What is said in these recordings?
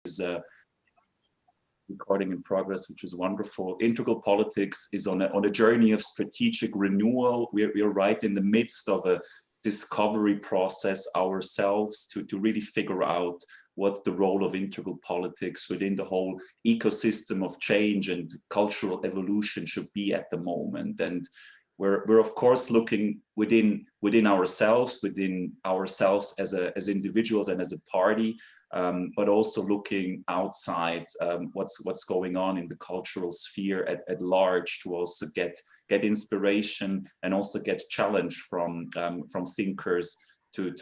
is recording in progress, which is wonderful. Integral Politics is on a journey of strategic renewal. We're right in the midst of a discovery process ourselves to really figure out what the role of integral politics within the whole ecosystem of change and cultural evolution should be at the moment. And we're of course looking within ourselves as individuals and as a party, but also looking outside what's going on in the cultural sphere at large, to also get inspiration and also get challenged from thinkers to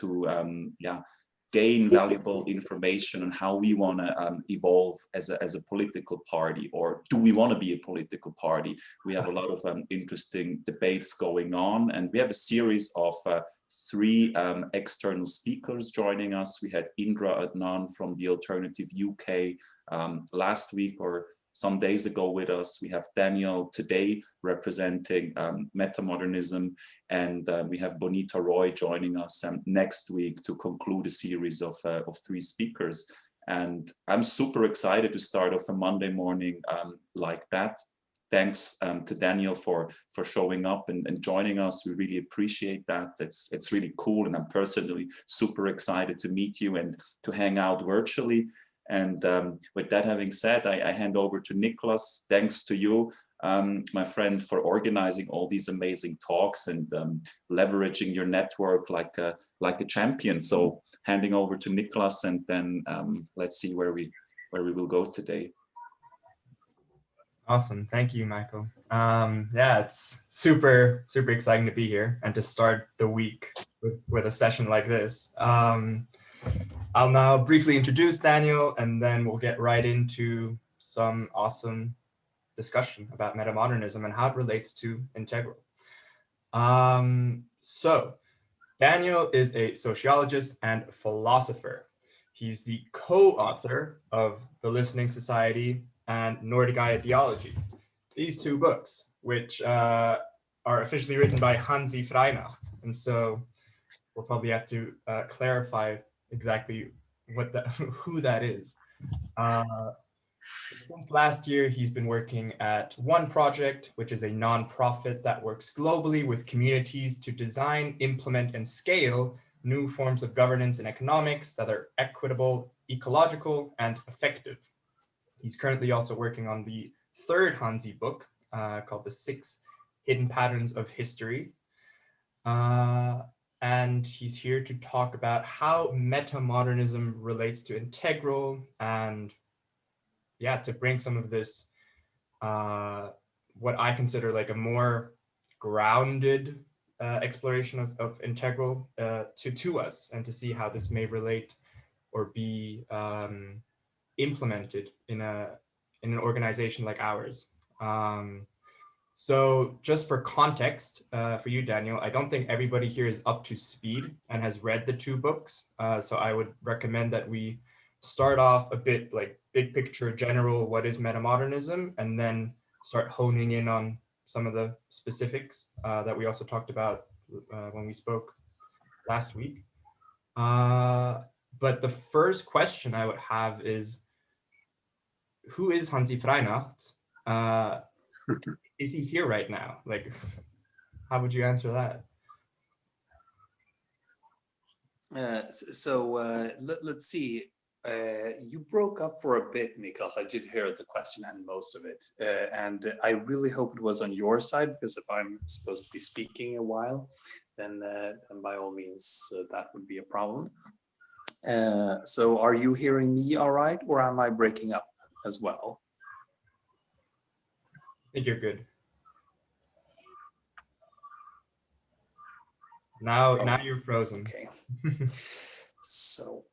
gain valuable information on how we want to evolve as a political party, or do we want to be a political party? We have a lot of interesting debates going on, and we have a series of 3 external speakers joining us. We had Indra Adnan from the Alternative UK last week or some days ago with us. We have Daniel today representing metamodernism, and we have Bonita Roy joining us next week to conclude a series of 3 speakers. And I'm super excited to start off a Monday morning like that. Thanks to Daniel for showing up and joining us. We really appreciate that. It's really cool, and I'm personally super excited to meet you and to hang out virtually. And with that having said, I hand over to Nicholas. Thanks to you, my friend, for organizing all these amazing talks and leveraging your network like a champion. So handing over to Nicholas, and then let's see where we will go today. Awesome, thank you, Michael. Yeah, it's super exciting to be here and to start the week with a session like this. I'll now briefly introduce Daniel, and then we'll get right into some awesome discussion about metamodernism and how it relates to Integral. So Daniel is a sociologist and philosopher. He's the co-author of The Listening Society and Nordic Ideology. These 2 books, which are officially written by Hansi Freinacht. And so we'll probably have to clarify exactly who that is. Since last year, he's been working at One Project, which is a nonprofit that works globally with communities to design, implement, and scale new forms of governance and economics that are equitable, ecological, and effective. He's currently also working on the 3rd Hansi book called The 6 Hidden Patterns of History. And he's here to talk about how metamodernism relates to Integral, and to bring some of this, what I consider like a more grounded exploration of Integral to us, and to see how this may relate or be implemented in an organization like ours. So just for context, for you, Daniel, I don't think everybody here is up to speed and has read the 2 books. So I would recommend that we start off a bit like big picture, general, what is metamodernism, and then start honing in on some of the specifics that we also talked about when we spoke last week. But the first question I would have is, who is Hansi Freinacht? Is he here right now? Like, how would you answer that? Let's see. You broke up for a bit, Niklas. I did hear the question and most of it. And I really hope it was on your side, because if I'm supposed to be speaking a while, then by all means, that would be a problem. So are you hearing me all right, or am I breaking up as well? I think you're good. Now you're frozen. Okay. So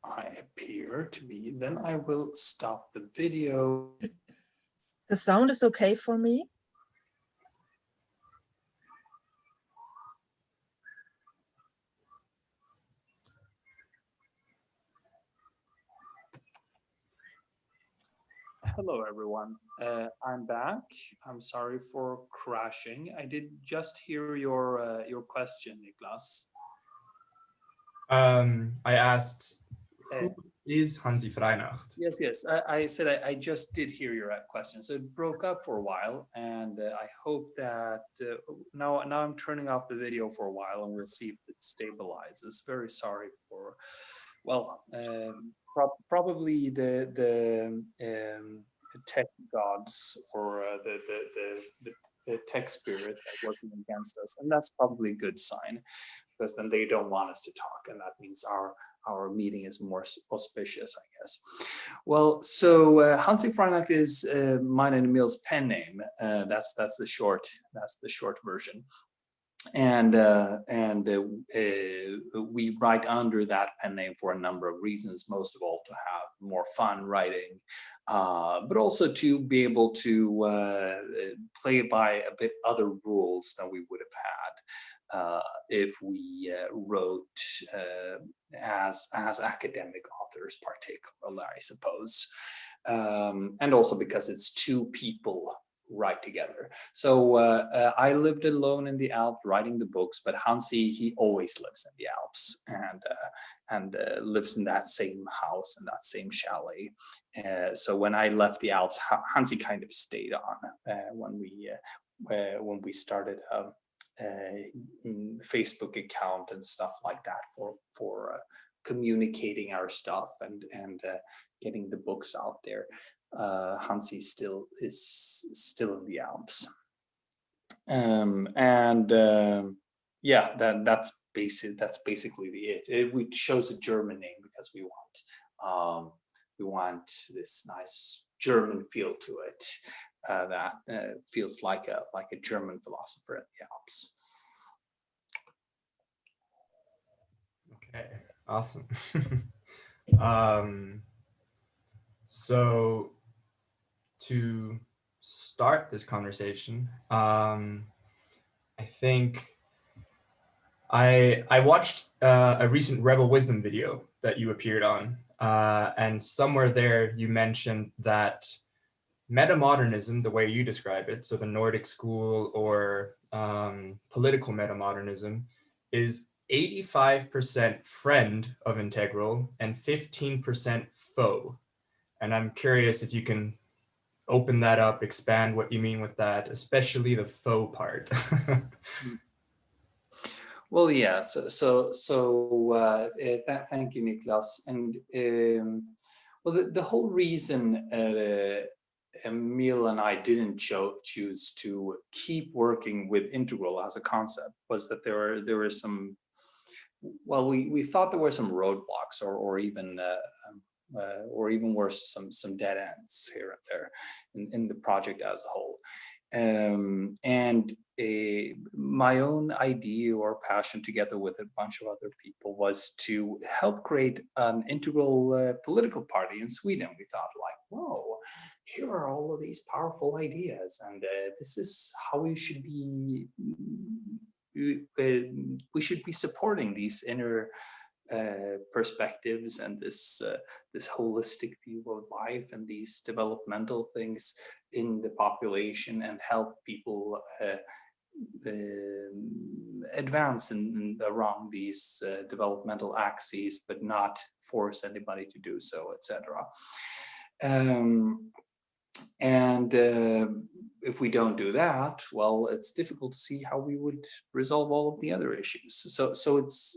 I appear to be, then I will stop the video. The sound is okay for me. Hello, everyone. I'm back. I'm sorry for crashing. I did just hear your question, Niklas. I asked is Hansi Freinacht? Yes. I said I just did hear your question. So it broke up for a while, and I hope that now I'm turning off the video for a while, and we'll see if it stabilizes. Very sorry for, well, probably the tech gods or the tech spirits are working against us, and that's probably a good sign, because then they don't want us to talk, and that means our meeting is more auspicious, I guess. Well, so Hansi Freinacht is mine and Emil's pen name. That's the short version, and we write under that pen name for a number of reasons. Most of all, to have more fun writing, but also to be able to play by a bit other rules than we would have had if we wrote as academic authors, particularly, I suppose, and also because it's two people write together. So I lived alone in the Alps writing the books, but Hansi, he always lives in the Alps and lives in that same house and that same chalet. So when I left the Alps, Hansi kind of stayed on when we started Facebook account and stuff like that for communicating our stuff and getting the books out there. Hansi is still in the Alps, yeah, that's basically it. We chose a German name because we want this nice German feel to it that feels like a German philosopher in the Alps. Okay, awesome. So to start this conversation, I think I watched a recent Rebel Wisdom video that you appeared on, and somewhere there you mentioned that metamodernism, the way you describe it, so the Nordic school or political metamodernism, is 85% friend of Integral and 15% foe. And I'm curious if you can open that up, expand what you mean with that, especially the faux part. Well, yeah. So thank you, Niklas. And well, the whole reason Emil and I didn't choose to keep working with Integral as a concept was that there were some. Well, we thought there were some roadblocks, or even worse, some dead ends here and there in the project as a whole. My own idea or passion, together with a bunch of other people, was to help create an integral political party in Sweden. We thought, like, whoa, here are all of these powerful ideas, and this is how we should be. We should be supporting these inner perspectives and this holistic view of life and these developmental things in the population, and help people advance around these developmental axes, but not force anybody to do so, etc. If we don't do that, well, it's difficult to see how we would resolve all of the other issues. So it's,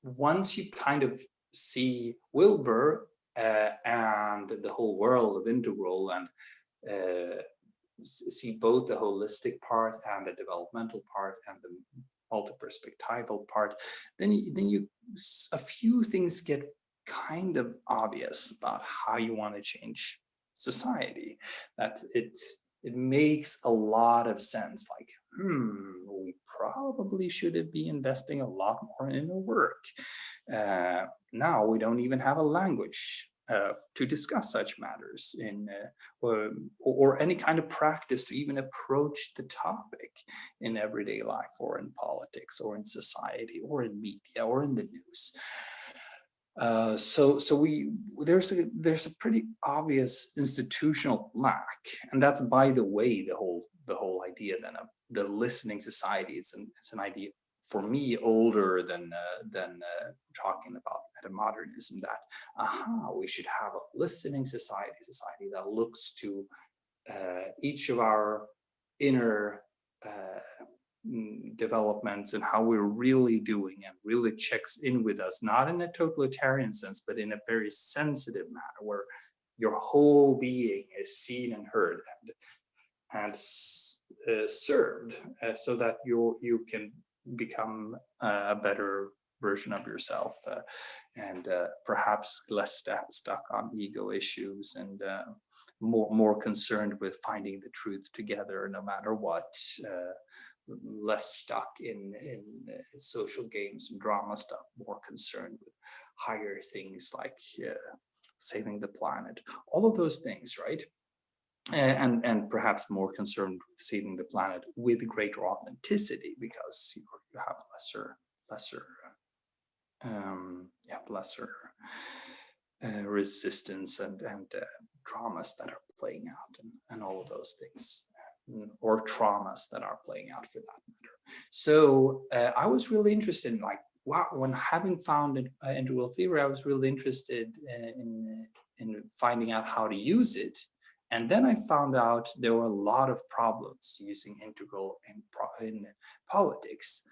once you kind of see Wilbur and the whole world of Integral, and see both the holistic part and the developmental part and the multi-perspectival part, then you a few things get kind of obvious about how you want to change society. That it makes a lot of sense. Like, we probably should be investing a lot more in our work. Now we don't even have a language to discuss such matters in or any kind of practice to even approach the topic in everyday life, or in politics, or in society, or in media, or in the news. So there's a pretty obvious institutional lack, and that's, by the way, the whole idea then of the listening society. It's an idea for me, older than talking about metamodernism, that we should have a listening society that looks to each of our inner developments and how we're really doing, and really checks in with us, not in a totalitarian sense, but in a very sensitive manner, where your whole being is seen and heard and served, so that you can become a better version of yourself, and perhaps less stuck on ego issues, and more concerned with finding the truth together no matter what, less stuck in social games and drama stuff, more concerned with higher things like saving the planet, all of those things, right? And perhaps more concerned with saving the planet with greater authenticity, because you have lesser resistance and dramas that are playing out, and all of those things, or traumas that are playing out, for that matter. So I was really interested in, like, wow, when having found integral theory, I was really interested in finding out how to use it. And then I found out there were a lot of problems using integral in politics.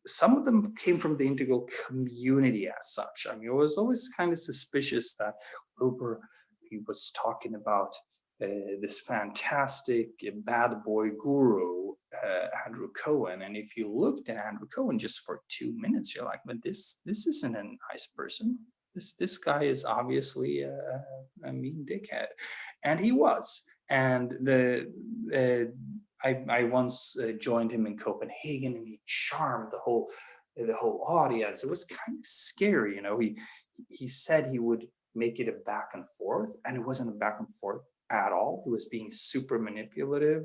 Some of them came from the integral community as such. I mean, I was always kind of suspicious that Wilbur, he was talking about this fantastic bad boy guru, Andrew Cohen. And if you looked at Andrew Cohen just for 2 minutes, you're like, but this isn't a nice person. This guy is obviously a mean dickhead, and he was. And I once joined him in Copenhagen, and he charmed the whole audience. It was kind of scary, you know. He said he would make it a back and forth, and it wasn't a back and forth at all. He was being super manipulative.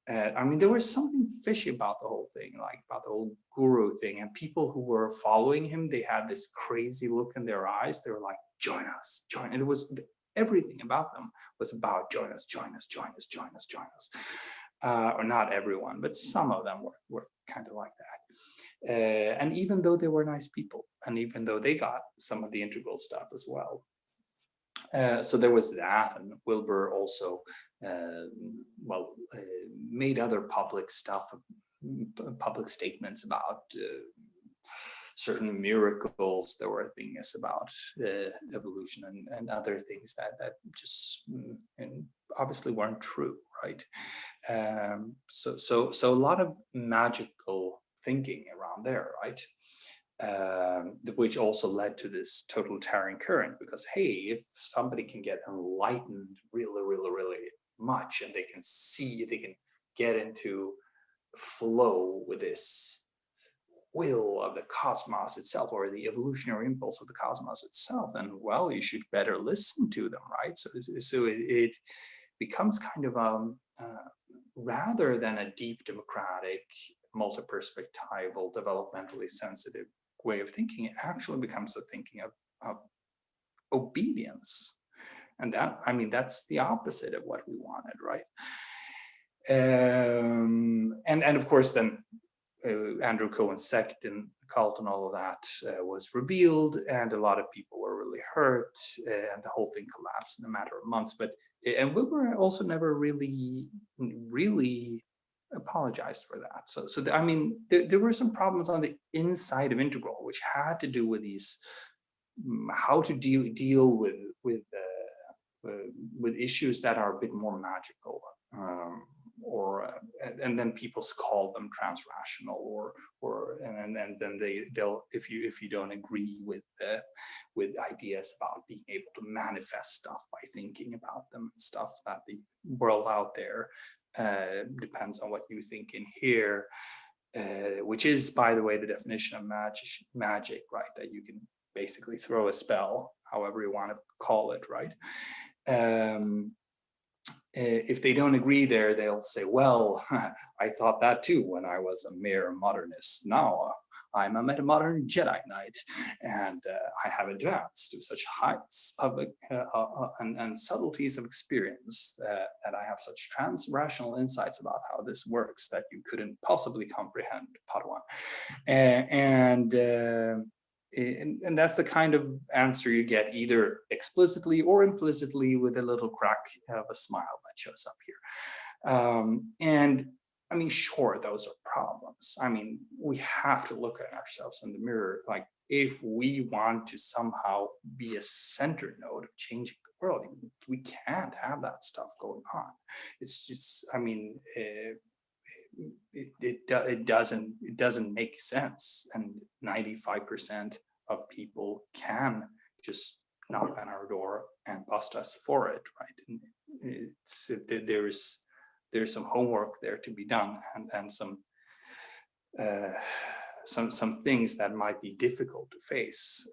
I mean, there was something fishy about the whole thing, like about the whole guru thing. And people who were following him, they had this crazy look in their eyes. They were like, join us, join. And it was, everything about them was about join us, join us, join us, join us, join us. Or not everyone, but some of them were kind of like that. And even though they were nice people, and even though they got some of the integral stuff as well. So there was that, and Wilbur also made other public statements about certain miracles there were things about evolution and other things that just obviously weren't true, right? So a lot of magical thinking around there, right? Which also led to this totalitarian current, because hey, if somebody can get enlightened really, really, really much, and they can get into flow with this will of the cosmos itself, or the evolutionary impulse of the cosmos itself, then well, you should better listen to them, right? So it becomes kind of rather than a deep democratic, multi-perspectival, developmentally sensitive way of thinking, it actually becomes a thinking of obedience. And that, I mean, that's the opposite of what we wanted, right? And of course, then Andrew Cohen's sect and cult and all of that was revealed, and a lot of people were really hurt, and the whole thing collapsed in a matter of months. And Wilbur also never really apologized for that. So I mean, there were some problems on the inside of Integral, which had to do with these, how to deal with issues that are a bit more magical, and then people call them transrational, and then they'll if you don't agree with ideas about being able to manifest stuff by thinking about them and stuff, that the world out there depends on what you think in here, which is, by the way, the definition of magic, right? That you can basically throw a spell, however you want to call it, right? If they don't agree there, they'll say, well, I thought that too when I was a mere modernist. Now I'm a meta-modern Jedi Knight, and I have advanced to such heights of and subtleties of experience that I have such trans-rational insights about how this works that you couldn't possibly comprehend, Padawan. And that's the kind of answer you get, either explicitly or implicitly, with a little crack of a smile that shows up here. And I mean, sure, those are problems. I mean, we have to look at ourselves in the mirror. Like, if we want to somehow be a center node of changing the world, we can't have that stuff going on. It's just, I mean, it doesn't make sense, and 95% of people can just knock on our door and bust us for it, right? And there's some homework there to be done, and some things that might be difficult to face.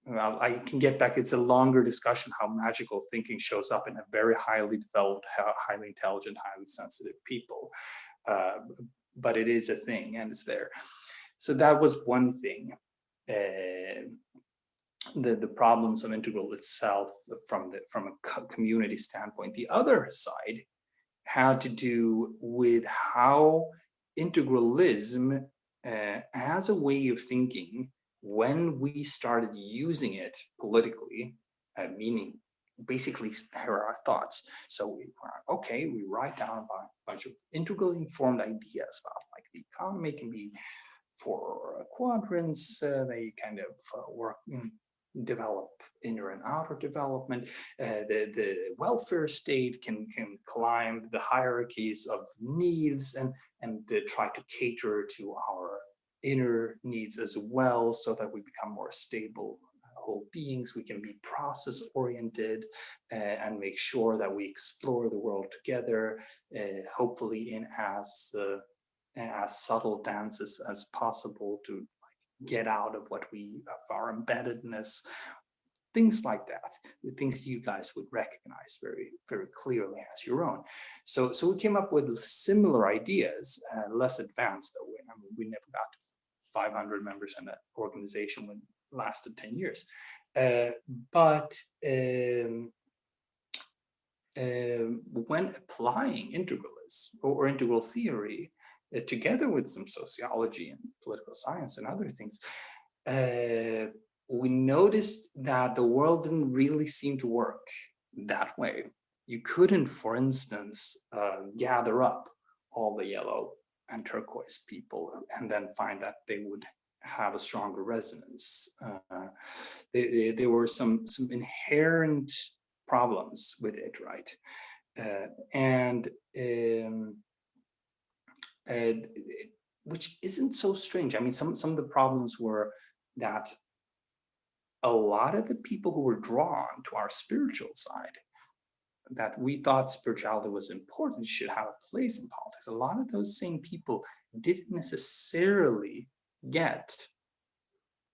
Well, I can get back. It's a longer discussion how magical thinking shows up in a very highly developed, highly intelligent, highly sensitive people. But it is a thing, and it's there. So that was one thing. The problems of Integral itself from a community standpoint. The other side had to do with how integralism as a way of thinking, when we started using it politically, meaning basically here are our thoughts. So we write down a bunch of integrally informed ideas about, like, the economy can be 4 quadrants. They kind of work, develop inner and outer development. The welfare state can climb the hierarchies of needs and try to cater to our inner needs as well, so that we become more stable whole beings. We can be process oriented and make sure that we explore the world together, hopefully in as subtle dances as possible, to get out of our embeddedness, things like that, things you guys would recognize very, very clearly as your own. So we came up with similar ideas, less advanced though. I mean, we never got to 500 members in that organization when it lasted 10 years. But when applying integralism or integral theory, together with some sociology and political science and other things, we noticed that the world didn't really seem to work that way. You couldn't, for instance, gather up all the yellow and turquoise people and then find that they would have a stronger resonance. There were some inherent problems with it, right? Which isn't so strange. I mean, some of the problems were that a lot of the people who were drawn to our spiritual side, that we thought spirituality was important, should have a place in politics, a lot of those same people didn't necessarily get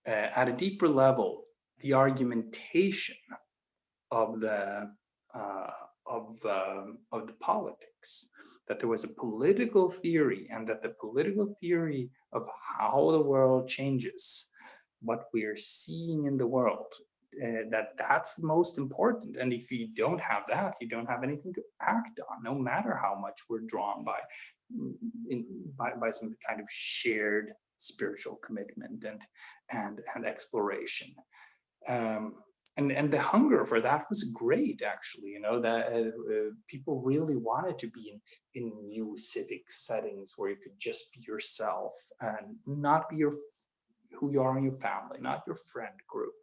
at a deeper level the argumentation of the politics, that there was a political theory, and that the political theory of how the world changes, what we are seeing in the world, that's most important. And if you don't have that, you don't have anything to act on, no matter how much we're drawn by some kind of shared spiritual commitment and exploration. And the hunger for that was great, actually. You know, that people really wanted to be in new civic settings where you could just be yourself and not be who you are in your family, not your friend group,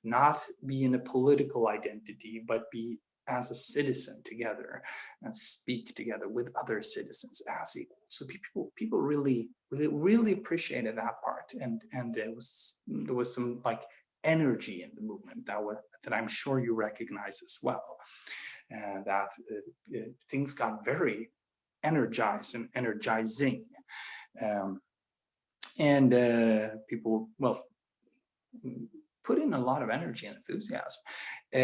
not be in a political identity, but be as a citizen together and speak together with other citizens as equals. So people really appreciated that part, and there was some like energy in the movement that I'm sure you recognize as well, that things got very energized and energizing, and people, well, put in a lot of energy and enthusiasm.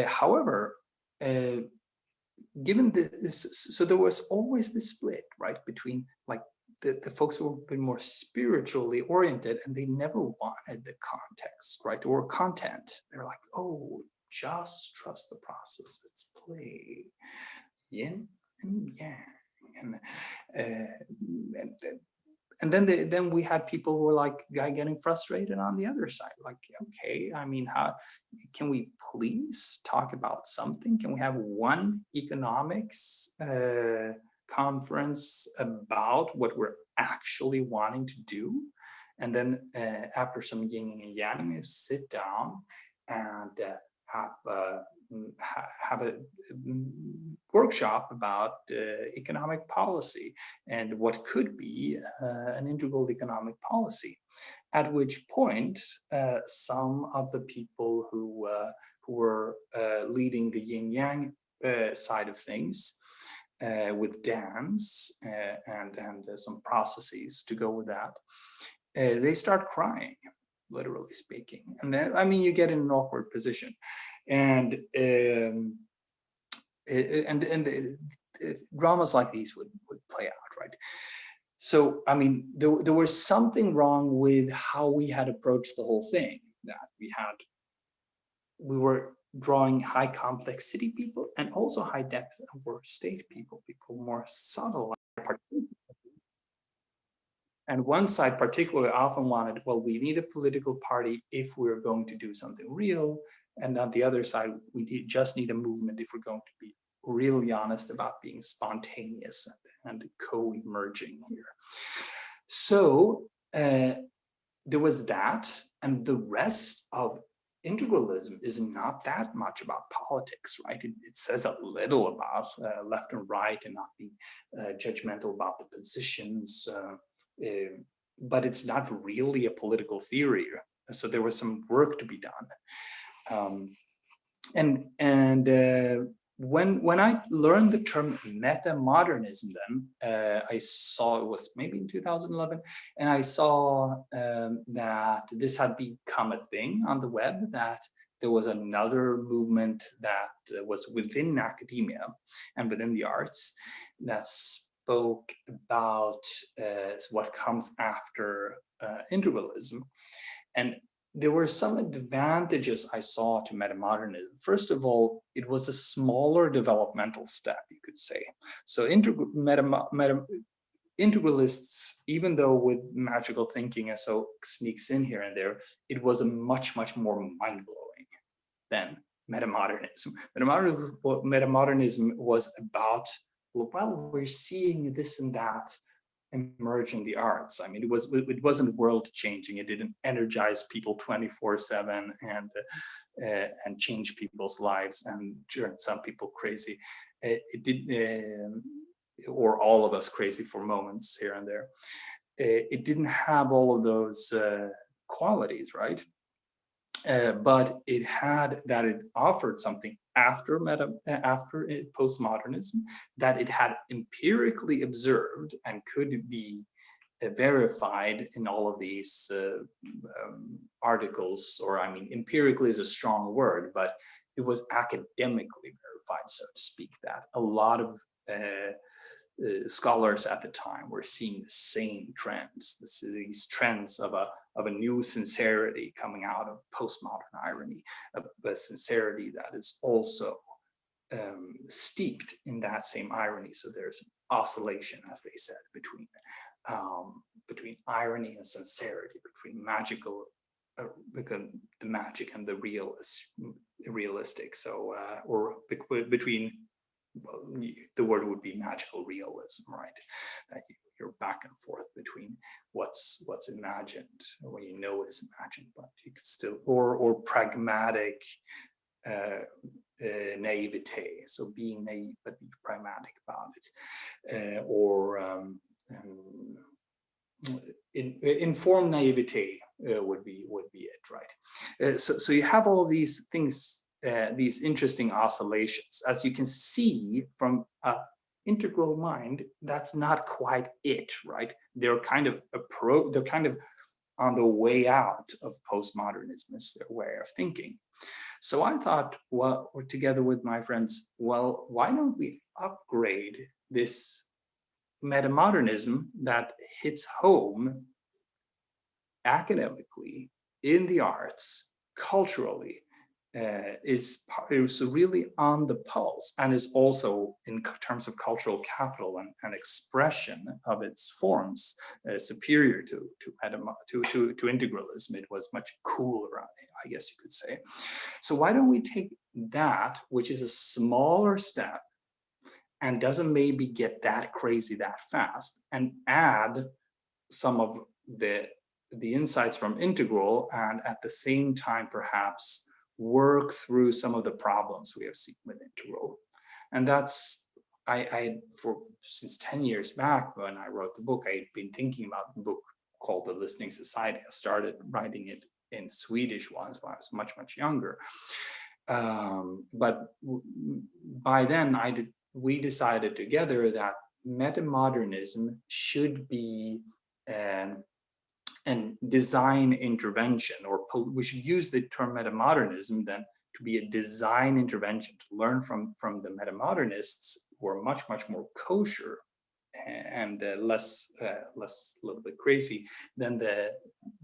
However, given this, so there was always this split, right, between like the folks who have been more spiritually oriented, and they never wanted the context, right, or content. They're like, oh, just trust the process. It's play, yin and yang, and then we had people who were like getting frustrated on the other side. Like, okay, I mean, how can we please talk about something? Can we have one economics conference about what we're actually wanting to do? And then after some yin and yang, you sit down and have a workshop about economic policy and what could be an integral economic policy. At which point, some of the people who were leading the yin yang side of things, with dance and some processes to go with that, they start crying, literally speaking. And then, I mean, you get in an awkward position, and dramas like these would play out, right? So, I mean, there was something wrong with how we had approached the whole thing. That we were drawing high complexity people and also high depth or state people more subtle. And one side particularly often wanted, well, we need a political party if we're going to do something real. And on the other side, we just need a movement if we're going to be really honest about being spontaneous and co-emerging here. So there was that, and the rest of integralism is not that much about politics, right? It says a little about left and right and not being judgmental about the positions, but it's not really a political theory. So there was some work to be done. When I learned the term meta-modernism, then I saw, it was maybe in 2011, and I saw that this had become a thing on the web, that there was another movement that was within academia and within the arts that spoke about what comes after integralism. And there were some advantages I saw to metamodernism. First of all, it was a smaller developmental step, you could say. So integralists, even though with magical thinking and so sneaks in here and there, it was a much, much more mind-blowing than metamodernism. Metamodernism was about, well, we're seeing this and that emerging the arts. I mean, it wasn't world changing. It didn't energize people 24/7 and change people's lives and turn some people crazy. It did, or all of us crazy for moments here and there. It didn't have all of those qualities, right? But it had that it offered something after postmodernism that it had empirically observed and could be verified in all of these articles, or I mean, empirically is a strong word, but it was academically verified, so to speak, that a lot of scholars at the time were seeing the same trends, these trends of a new sincerity coming out of postmodern irony, a sincerity that is also steeped in that same irony. So there's an oscillation, as they said, between irony and sincerity, between magical, because the magic and the real is realistic. So or between, well, the word would be magical realism, right? That you're back and forth between what's imagined, or what you know is imagined, but you could still, or pragmatic naivete. So being naive but be pragmatic about it, or informed naivete would be it, right? So you have all of these things. These interesting oscillations, as you can see from an integral mind, that's not quite it, right? They're kind of on the way out of postmodernism, is their way of thinking. So I thought, well, together with my friends, well, why don't we upgrade this metamodernism that hits home academically, in the arts, culturally, is really on the pulse, and is also, in terms of cultural capital and expression of its forms, superior to integralism. It was much cooler, I guess you could say. So why don't we take that, which is a smaller step and doesn't maybe get that crazy that fast, and add some of the insights from Integral, and at the same time perhaps work through some of the problems we have seen with Integral. And that's, since 10 years back when I wrote the book, I had been thinking about the book called The Listening Society. I started writing it in Swedish once when I was much, much younger. But by then we decided together that metamodernism should be and design intervention, or we should use the term metamodernism then to be a design intervention, to learn from the metamodernists, who are much more kosher and less a little bit crazy than the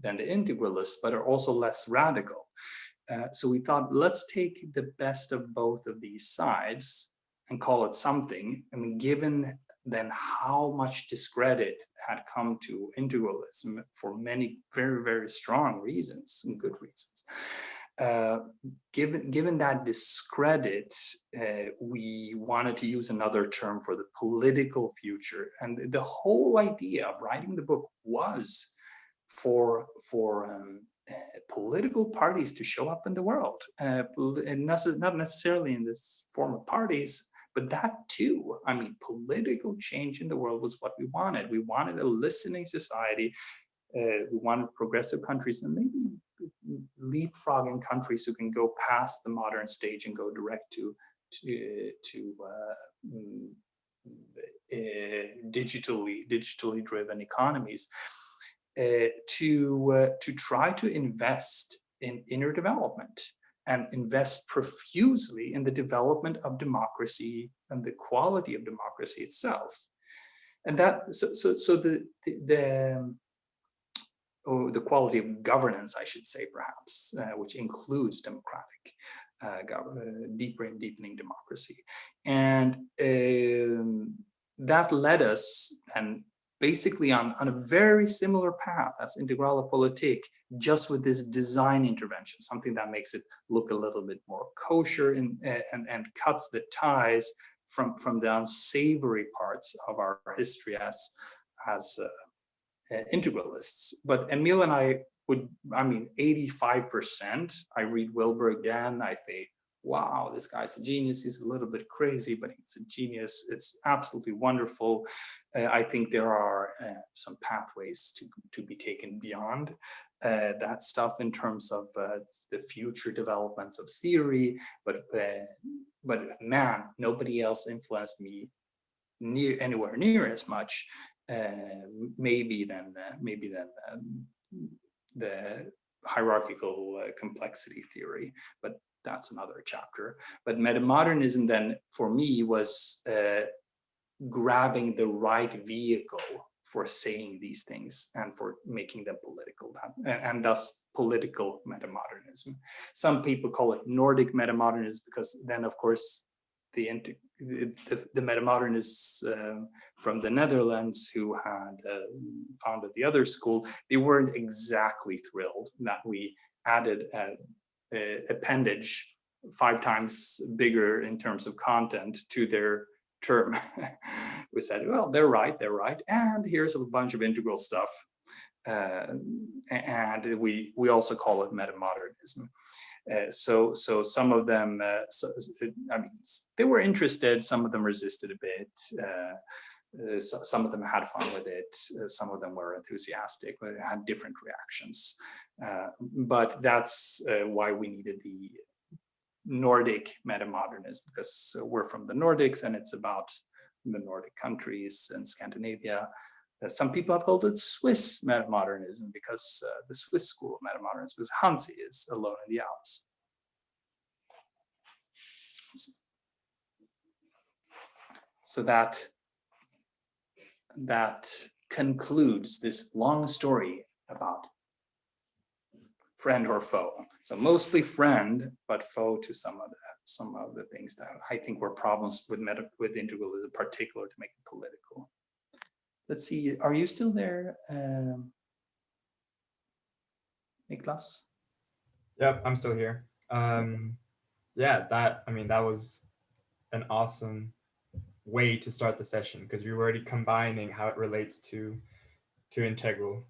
integralists, but are also less radical. So we thought, let's take the best of both of these sides and call it something. And given then how much discredit had come to integralism for many very, very strong reasons and good reasons. Given that discredit, we wanted to use another term for the political future. And the whole idea of writing the book was for political parties to show up in the world, and not necessarily in this form of parties, but that too. I mean, political change in the world was what we wanted. We wanted a listening society. We wanted progressive countries, and maybe leapfrogging countries who can go past the modern stage and go direct to digitally driven economies, to try to invest in inner development and invest profusely in the development of democracy and the quality of democracy itself. And that, so the quality of governance, I should say, perhaps, which includes democratic, deepening democracy. And that led us, and basically on a very similar path as Integrale Politik, just with this design intervention, something that makes it look a little bit more kosher and cuts the ties from the unsavory parts of our history as integralists. But Emil and I 85%, I read Wilbur again, I think, wow, this guy's a genius. He's a little bit crazy, but he's a genius. It's absolutely wonderful. I think there are some pathways to be taken beyond that stuff in terms of the future developments of theory. But man, nobody else influenced me anywhere near as much. Maybe than the hierarchical complexity theory, but that's another chapter. But metamodernism then for me was grabbing the right vehicle for saying these things and for making them political, and thus political metamodernism. Some people call it Nordic metamodernism because then of course the metamodernists from the Netherlands who had founded the other school, they weren't exactly thrilled that we added an appendage 5 times bigger in terms of content to their term. We said, well, they're right, and here's a bunch of integral stuff. And we also call it metamodernism. So some of them, they were interested, some of them resisted a bit, some of them had fun with it, some of them were enthusiastic, but had different reactions. But that's why we needed the Nordic metamodernism, because we're from the Nordics and it's about the Nordic countries and Scandinavia. Some people have called it Swiss metamodernism because the Swiss school of metamodernism, because Hansi is alone in the Alps. So that that concludes this long story about friend or foe. So mostly friend, but foe to some of the things that I think were problems with integralism, particular to make it political. Let's see, are you still there, Niklas? Yep, I'm still here. Yeah, that was an awesome way to start the session, because we were already combining how it relates to integral.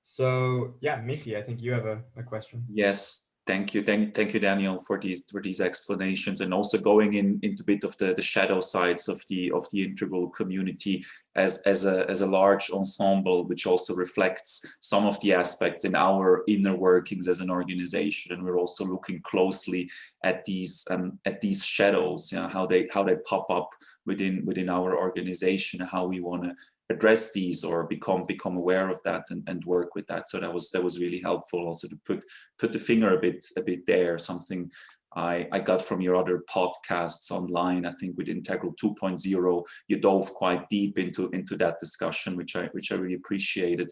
So yeah, Michi, I think you have a question. Yes, thank you, thank you, Daniel, for these explanations, and also going into a bit of the shadow sides of the integral community as a large ensemble, which also reflects some of the aspects in our inner workings as an organization. And we're also looking closely at these shadows, how they pop up within our organization, how we want to address these or become aware of that and work with that. So that was really helpful also to put the finger a bit there, something I got from your other podcasts online. I think with Integral 2.0, you dove quite deep into that discussion, which I really appreciated.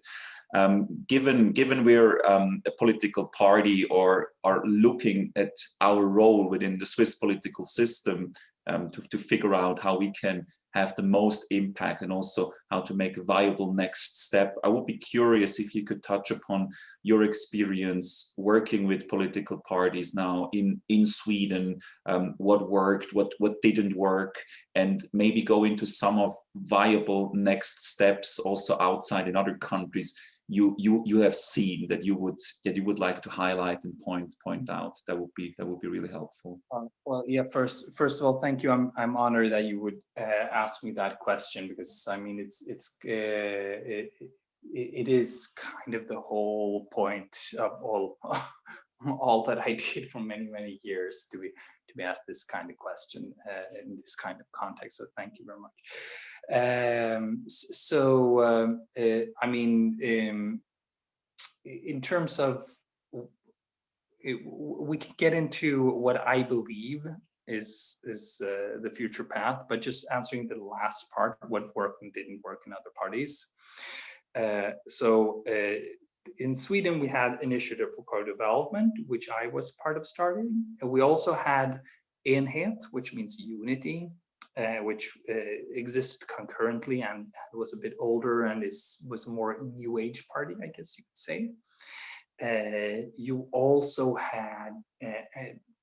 Given we're a political party or are looking at our role within the Swiss political system, to figure out how we can have the most impact and also how to make a viable next step, I would be curious if you could touch upon your experience working with political parties now in Sweden, what worked, what didn't work, and maybe go into some of viable next steps also outside in other countries you have seen that you would like to highlight and point out. That would be really helpful. Well, yeah. First of all, thank you. I'm honored that you would ask me that question, because I mean it is kind of the whole point of all that I did for many years to be asked this kind of question in this kind of context. So thank you very much. I mean, in terms of, we can get into what I believe is the future path, but just answering the last part, what worked and didn't work in other parties. In Sweden, we had Initiative for Co-Development, which I was part of starting. And we also had Enhet, which means unity, which existed concurrently and was a bit older and was more a new age party, I guess you could say. You also had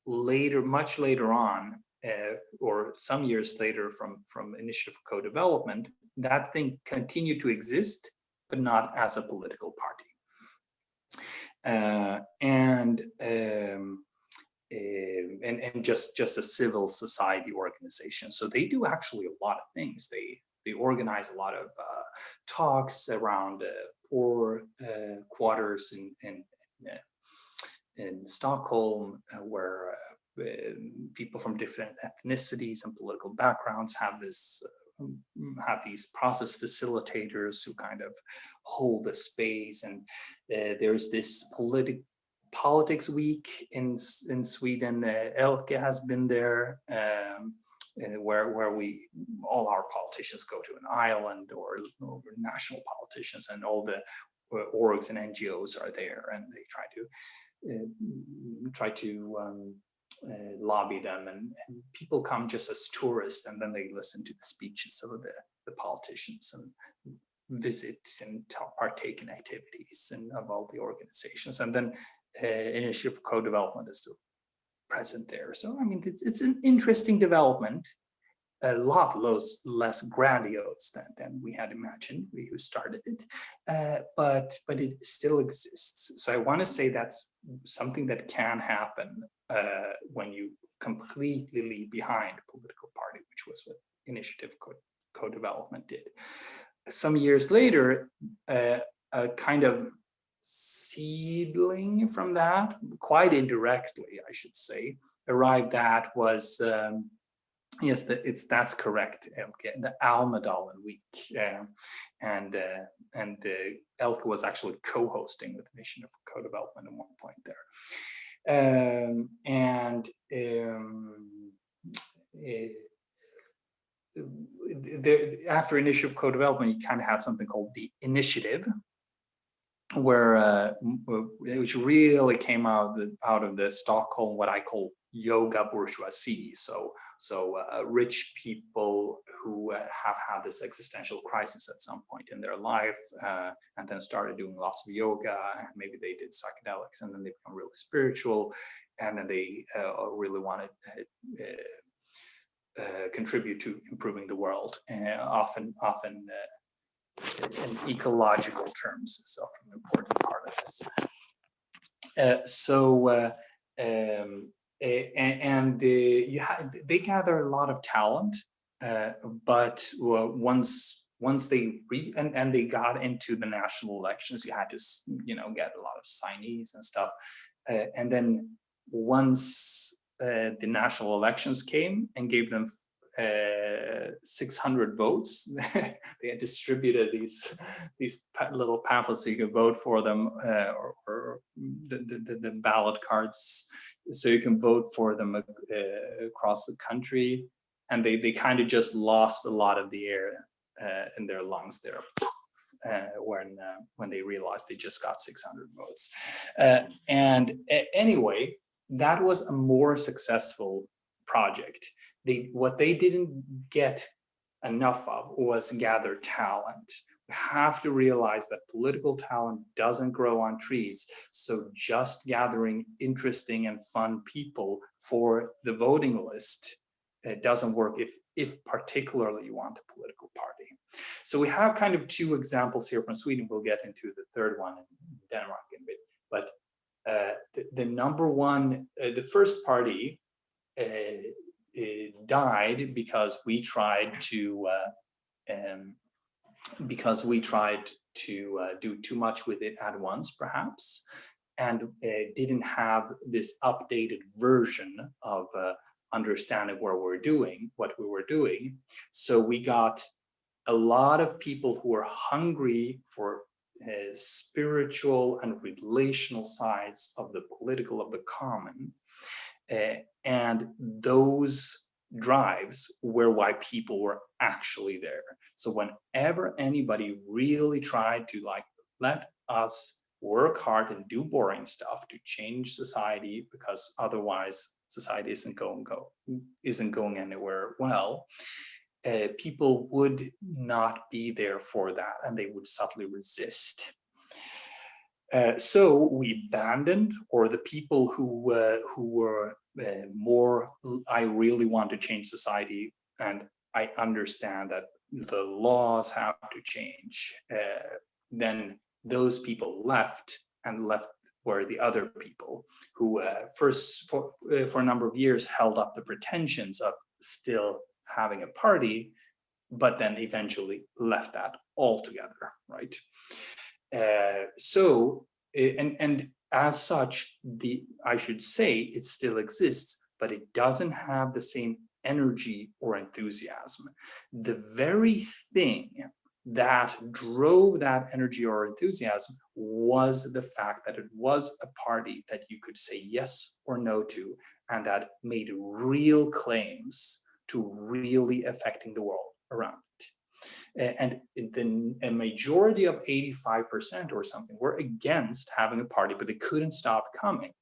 much later on, or some years later from Initiative for Co-Development, that thing continued to exist, but not as a political party. And just a civil society organization. So they do actually a lot of things. They organize a lot of talks around poor quarters in Stockholm, where people from different ethnicities and political backgrounds have these process facilitators who kind of hold the space. And there's this Politics Week in Sweden. Elke has been there, where all our politicians go to an island, or national politicians, and all the orgs and NGOs are there, and they try to lobby them, and people come just as tourists, and then they listen to the speeches of the politicians and visit and partake in activities and of all the organizations. And then Initiative for Co-Development is still present there. So I mean, it's an interesting development, a lot less grandiose than we had imagined, we who started it, but it still exists. So I want to say that's something that can happen when you completely leave behind a political party, which was what Initiative Co-Development did. Some years later, a kind of seedling from that, quite indirectly, I should say, arrived at was, yes, that's correct, Elke, the Almedalen Week, and Elke was actually co-hosting with Initiative for Co-Development at one point there, after initiative co-development, you kind of had something called the initiative, where which really came out of the Stockholm, what I call yoga bourgeoisie. So rich people who have had this existential crisis at some point in their life, and then started doing lots of yoga, and maybe they did psychedelics, and then they become really spiritual, and then they really wanted contribute to improving the world, often in ecological terms is often an important part of this. They gather a lot of talent, but once they and they got into the national elections, you had to get a lot of signees and stuff, and then once the national elections came and gave them 600 votes. They had distributed these little pamphlets so you could vote for them, or the ballot cards, so you can vote for them across the country. And they kind of just lost a lot of the air in their lungs there when they realized they just got 600 votes. Anyway, that was a more successful project. What they didn't get enough of was gather talent. We have to realize that political talent doesn't grow on trees. So just gathering interesting and fun people for the voting list, it doesn't work if particularly you want a political party. So we have kind of two examples here from Sweden. We'll get into the third one in Denmark in a bit. But the number one, the first party, it died because we tried to do too much with it at once, perhaps, and didn't have this updated version of understanding what we were doing. So we got a lot of people who were hungry for spiritual and relational sides of the political, of the common. And those drives were why people were actually there. So whenever anybody really tried to let us work hard and do boring stuff to change society, because otherwise society isn't going anywhere well, people would not be there for that, and they would subtly resist. So we abandoned, or the people who were more, I really want to change society, and I understand that the laws have to change. Then those people left, and left were the other people who first for a number of years held up the pretensions of still having a party, but then eventually left that altogether, right? And as such, I should say it still exists, but it doesn't have the same energy or enthusiasm. The very thing that drove that energy or enthusiasm was the fact that it was a party that you could say yes or no to, and that made real claims to really affecting the world around it. And a majority of 85% or something were against having a party, but they couldn't stop coming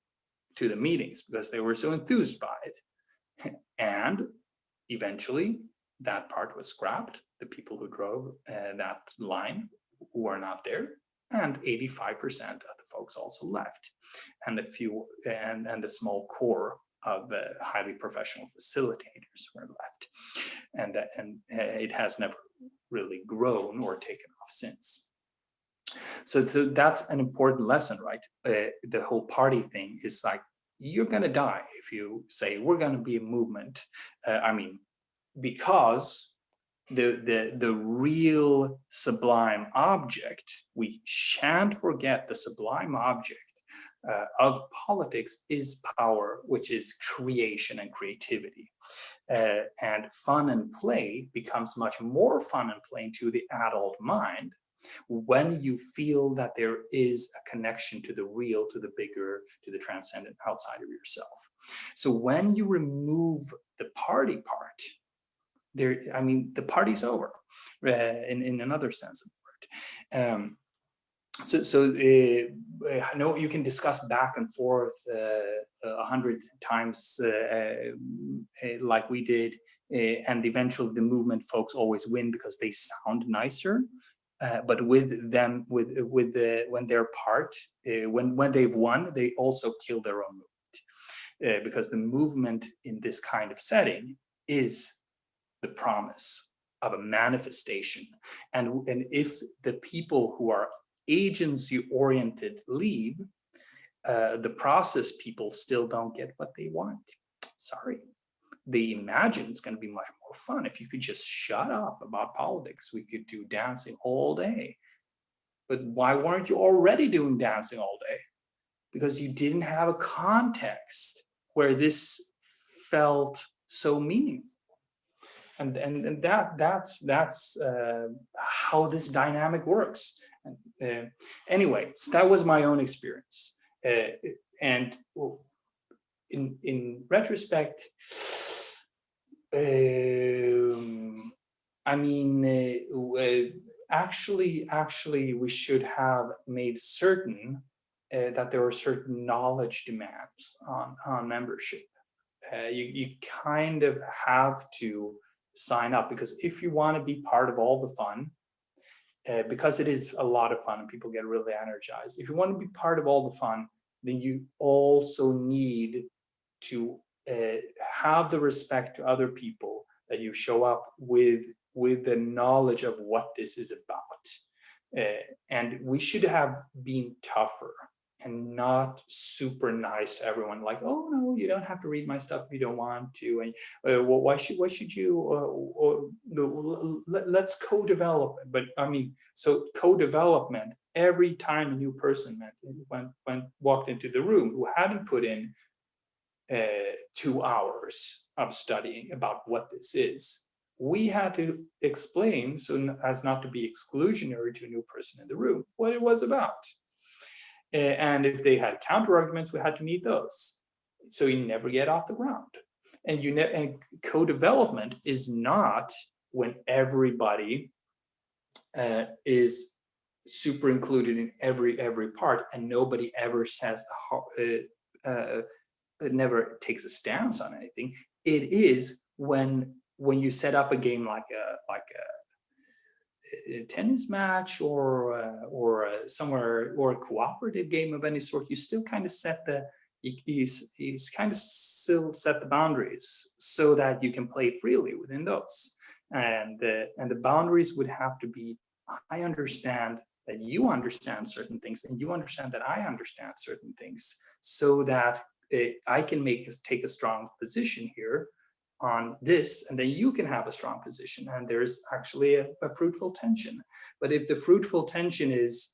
to the meetings because they were so enthused by it. And eventually that part was scrapped. The people who drove that line were not there, and 85% of the folks also left, and a small core of highly professional facilitators were left, and it has never really grown or taken off since. So that's an important lesson, right? The whole party thing is like, you're gonna die if you say we're gonna be a movement. Because the real sublime object, we shan't forget the sublime object of politics is power, which is creation and creativity. And fun and play becomes much more fun and playing to the adult mind when you feel that there is a connection to the real, to the bigger, to the transcendent outside of yourself. So when you remove the party part, I mean, the party's over, in another sense of the word. No, you can discuss back and forth 100 times like we did, and eventually the movement folks always win because they sound nicer. But with them, when they're when they've won, they also kill their own movement, because the movement in this kind of setting is the promise of a manifestation, and if the people who are agency-oriented leave, the process people still don't get what they want. Sorry. They imagine it's going to be much more fun if you could just shut up about politics. We could do dancing all day. But why weren't you already doing dancing all day? Because you didn't have a context where this felt so meaningful. And that's how this dynamic works. Anyway, so that was my own experience. And in retrospect, I mean, actually, we should have made certain that there were certain knowledge demands on membership. You kind of have to sign up, because if you want to be part of all the fun, because it is a lot of fun and people get really energized, if you want to be part of all the fun, then you also need to have the respect to other people, that you show up with the knowledge of what this is about. And we should have been tougher and not super nice to everyone, like, oh no, you don't have to read my stuff if you don't want to, and well, why should you, let's co-develop it. But I mean, so co-development, every time a new person walked into the room who hadn't put in 2 hours of studying about what this is, we had to explain, so as not to be exclusionary to a new person in the room, what it was about. And if they had counter arguments, we had to meet those. So you never get off the ground. And co-development is not when everybody is super included in every part, and nobody ever says it never takes a stance on anything. It is when you set up a game like a tennis match or somewhere, or a cooperative game of any sort, you still kind of you kind of still set the boundaries so that you can play freely within those. And the boundaries would have to be, I understand that you understand certain things, and you understand that I understand certain things, so that I can take a strong position here on this, and then you can have a strong position, and there's actually a fruitful tension. But if the fruitful tension is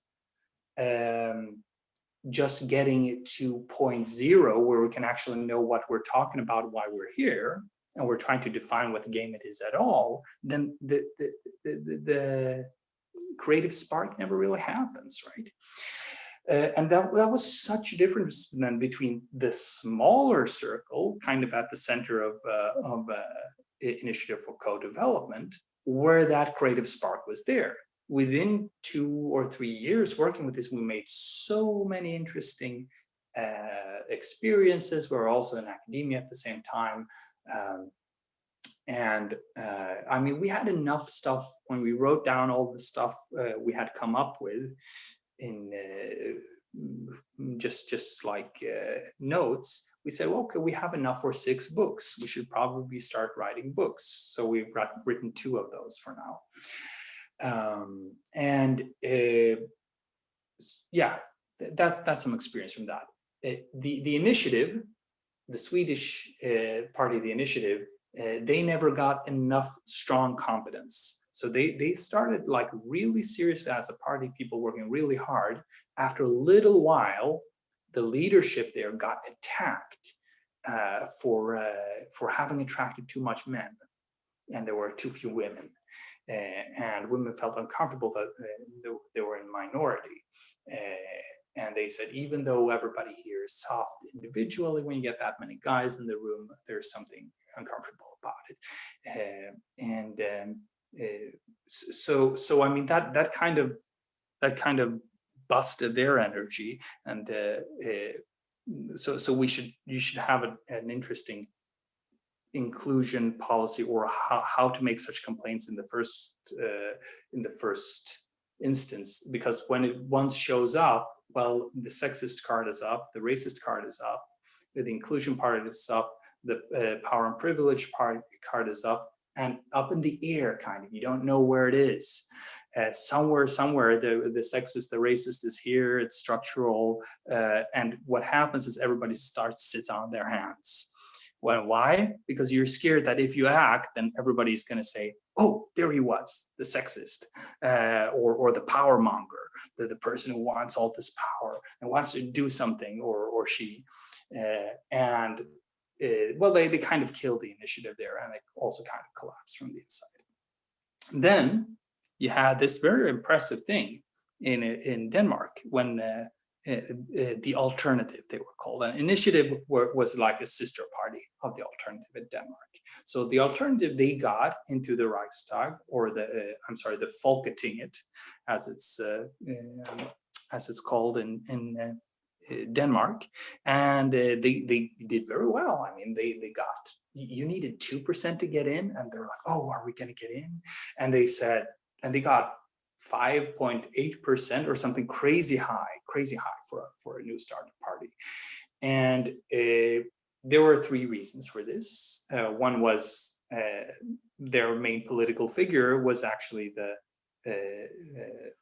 just getting it to 0.0, where we can actually know what we're talking about, why we're here, and we're trying to define what the game it is at all, then the creative spark never really happens, right? And that was such a difference then between the smaller circle, kind of at the center of initiative for co-development, where that creative spark was there. Within 2 or 3 years working with this, we made so many interesting experiences. We were also in academia at the same time. I mean, we had enough stuff when we wrote down all the stuff we had come up with in just like notes. We said, well, okay, we have enough for 6 books. We should probably start writing books. So we've written 2 of those for now. Yeah, that's some experience from that. The initiative, the Swedish part of the initiative, they never got enough strong competence. So they started like really seriously as a party, people working really hard. After a little while, the leadership there got attacked for having attracted too much men, and there were too few women. And women felt uncomfortable that they were in minority. And they said, even though everybody here is soft individually, when you get that many guys in the room, there's something uncomfortable about it. So I mean that kind of busted their energy, and so you should have an interesting inclusion policy, or how to make such complaints in the first instance, because when it once shows up, well, the sexist card is up, the racist card is up, the inclusion part is up, the power and privilege card is up, and up in the air, kind of. You don't know where it is. Somewhere, the sexist, the racist is here. It's structural, and what happens is everybody starts to sit on their hands. Well, why? Because you're scared that if you act, then everybody's going to say, "Oh, there he was, the sexist, or the power monger, the person who wants all this power and wants to do something, or she," and well, they kind of killed the initiative there, and it also kind of collapsed from the inside. Then you had this very impressive thing in Denmark when the alternative, they were called. An initiative was like a sister party of the alternative in Denmark. So the alternative, they got into the Reichstag, or the Folketinget, as it's called in Denmark, and they did very well. I mean, they got, you needed 2% to get in, and they're like, "Oh, are we going to get in?" And they said, and they got 5.8% or something crazy high for a new started party. And there were three reasons for this. One was their main political figure was actually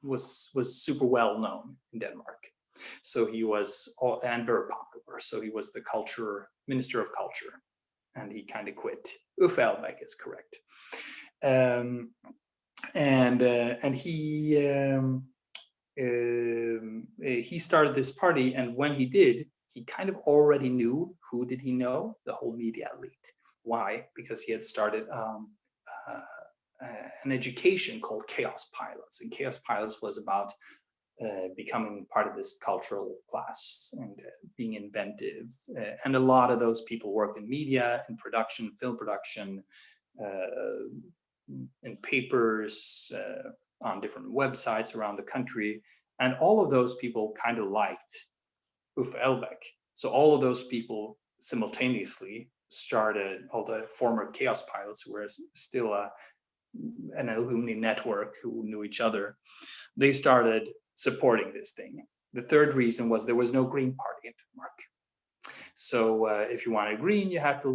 was super well known in Denmark. So he was, and very popular. So he was the minister of culture, and he kind of quit. Uffe Elbæk is correct. And he started this party, and when he did, he kind of already knew. Who did he know? The whole media elite. Why? Because he had started an education called Chaos Pilots, and Chaos Pilots was about becoming part of this cultural class and being inventive. And a lot of those people worked in media, in production, film production, in papers, on different websites around the country. And all of those people kind of liked Uffe Elbæk. So all of those people simultaneously started, all the former Chaos Pilots who were still an alumni network who knew each other, they started supporting this thing. The third reason was there was no Green Party in Denmark. So if you wanted Green, you had to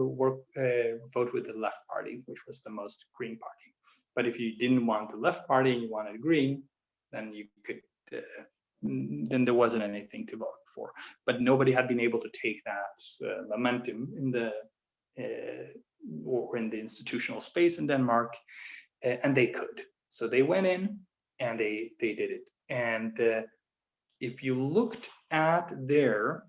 vote with the Left Party, which was the most Green Party. But if you didn't want the Left Party and you wanted Green, then you could, then there wasn't anything to vote for. But nobody had been able to take that momentum in the institutional space in Denmark, and they could. So they went in and they did it. And if you looked at their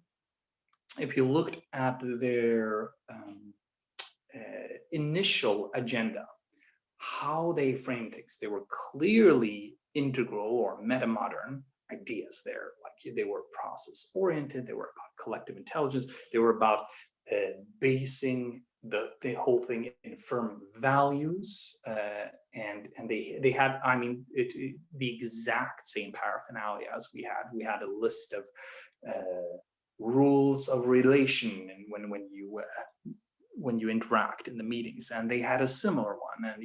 initial agenda, how they framed things, they were clearly integral or meta-modern ideas there. Like, they were process oriented, they were about collective intelligence, they were about basing the whole thing in firm values, and they had, I mean, the exact same paraphernalia as we had. We had a list of rules of relation, and when you interact in the meetings, and they had a similar one, and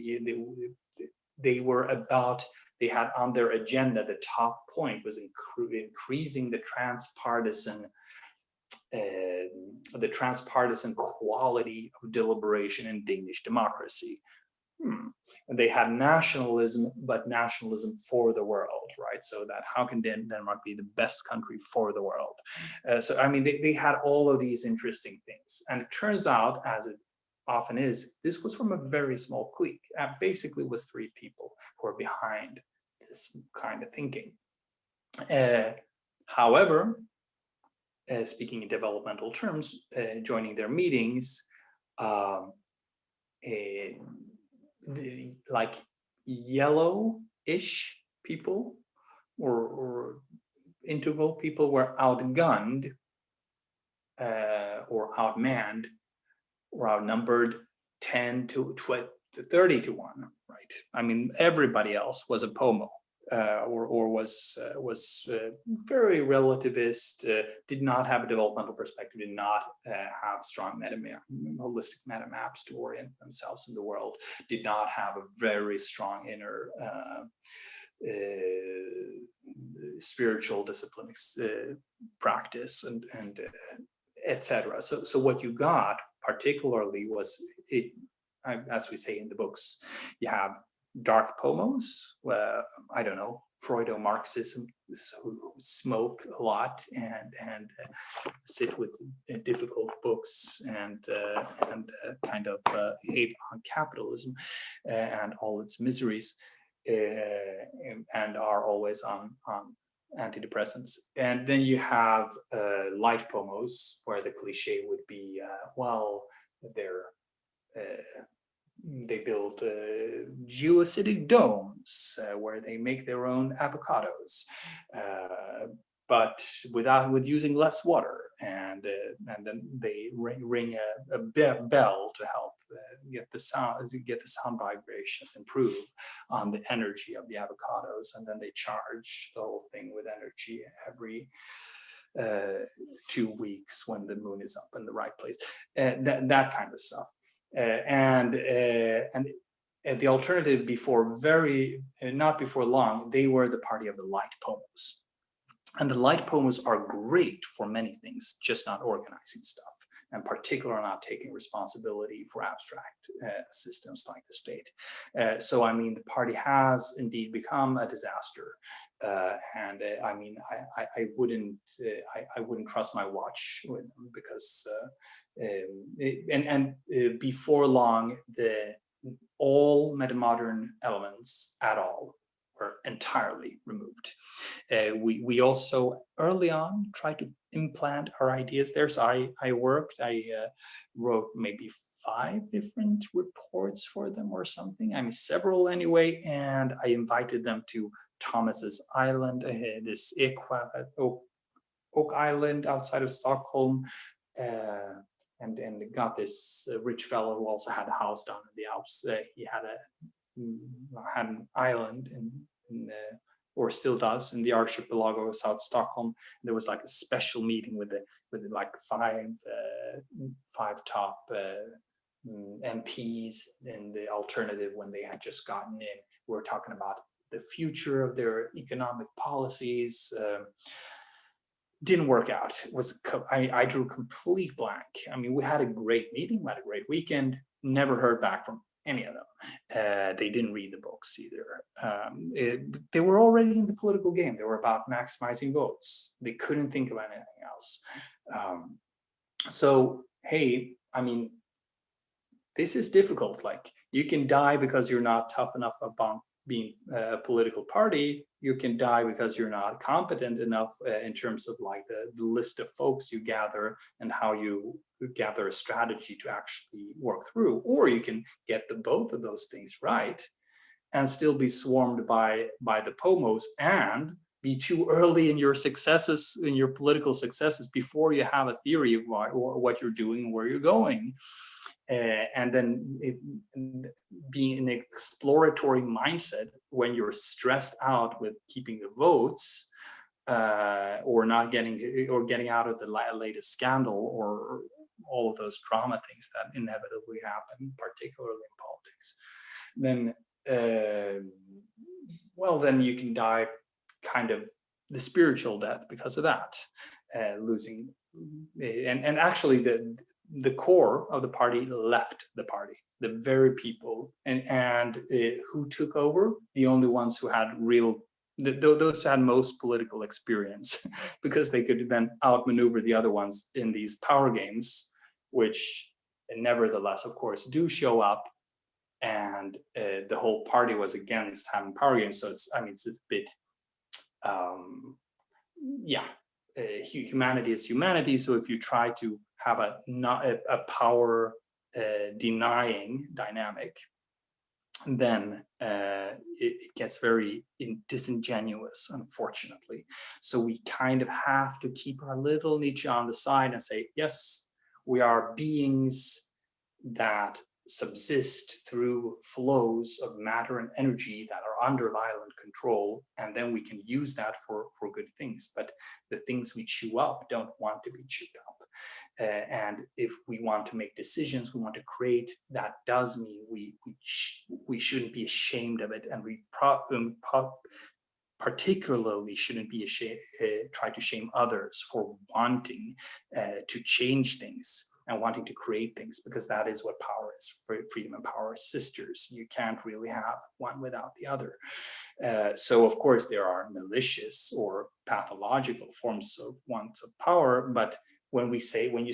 they had on their agenda, the top point was increasing the transpartisan quality of deliberation in Danish democracy. And they had nationalism, but nationalism for the world, right? So that how can Denmark be the best country for the world? So I mean, they had all of these interesting things. And it turns out, as it often is, this was from a very small clique. Basically, it was three people who were behind this kind of thinking. However, speaking in developmental terms, joining their meetings, like yellow-ish people or integral people were outgunned or outmanned or outnumbered 10 to 20 to 30 to 1, right? I mean, everybody else was a POMO. Or was very relativist, did not have a developmental perspective, did not have strong holistic meta maps to orient themselves in the world, did not have a very strong inner spiritual discipline practice and etc. So what you got particularly was, as we say in the books, you have dark pomos, I don't know, Freudo-Marxism, who smoke a lot and sit with difficult books and kind of hate on capitalism and all its miseries, and are always on antidepressants. And then you have light pomos, where the cliche would be, well, they build geoacidic domes where they make their own avocados, but with using less water, and then they ring a bell to help get the sound vibrations improve on the energy of the avocados, and then they charge the whole thing with energy every 2 weeks when the moon is up in the right place, that kind of stuff. And the alternative not before long, they were the party of the light pomos. And the light pomos are great for many things, just not organizing stuff, and particularly not taking responsibility for abstract systems like the state. So, I mean, the party has indeed become a disaster. And I mean, I wouldn't trust my watch with them, because before long, all metamodern elements at all were entirely removed. We also early on tried to implant our ideas there. So I wrote maybe 5 different reports for them or something. I mean, several anyway, and I invited them to Thomas's Island, this Oak Island outside of Stockholm, and got this rich fellow who also had a house down in the Alps. He had an island or still does, in the archipelago of South Stockholm. There was like a special meeting with like 5 top MPs in the alternative when they had just gotten in. We were talking about the future of their economic policies. Didn't work out. I drew complete blank. I mean, we had a great meeting, we had a great weekend, never heard back from any of them. They didn't read the books either. They were already in the political game. They were about maximizing votes. They couldn't think of anything else. So, hey, I mean, this is difficult. Like, you can die because you're not tough enough about being a political party. You can die because you're not competent enough in terms of like the list of folks you gather and how you gather a strategy to actually work through. Or you can get both of those things right and still be swarmed by the pomos and be too early in your successes, in your political successes, before you have a theory of what you're doing and where you're going. And then being in an exploratory mindset when you're stressed out with keeping the votes, or getting out of the latest scandal, or all of those drama things that inevitably happen, particularly in politics, then you can die kind of the spiritual death because of that, losing. And actually the core of the party left the party. The very people and who took over, the only ones who had those who had most political experience, because they could then outmaneuver the other ones in these power games, which nevertheless, of course, do show up. And the whole party was against having power games. So it's a bit, humanity is humanity. So if you try to have a power denying dynamic, then it gets very disingenuous, unfortunately. So we kind of have to keep our little niche on the side and say, yes, we are beings that subsist through flows of matter and energy that are under violent control, and then we can use that for good things. But the things we chew up don't want to be chewed up. And if we want to make decisions, we want to create, that does mean we shouldn't be ashamed of it, and we particularly shouldn't be ashamed, try to shame others for wanting to change things and wanting to create things, because that is what power is. Freedom and power are sisters. You can't really have one without the other. So of course there are malicious or pathological forms of wants of power, but when you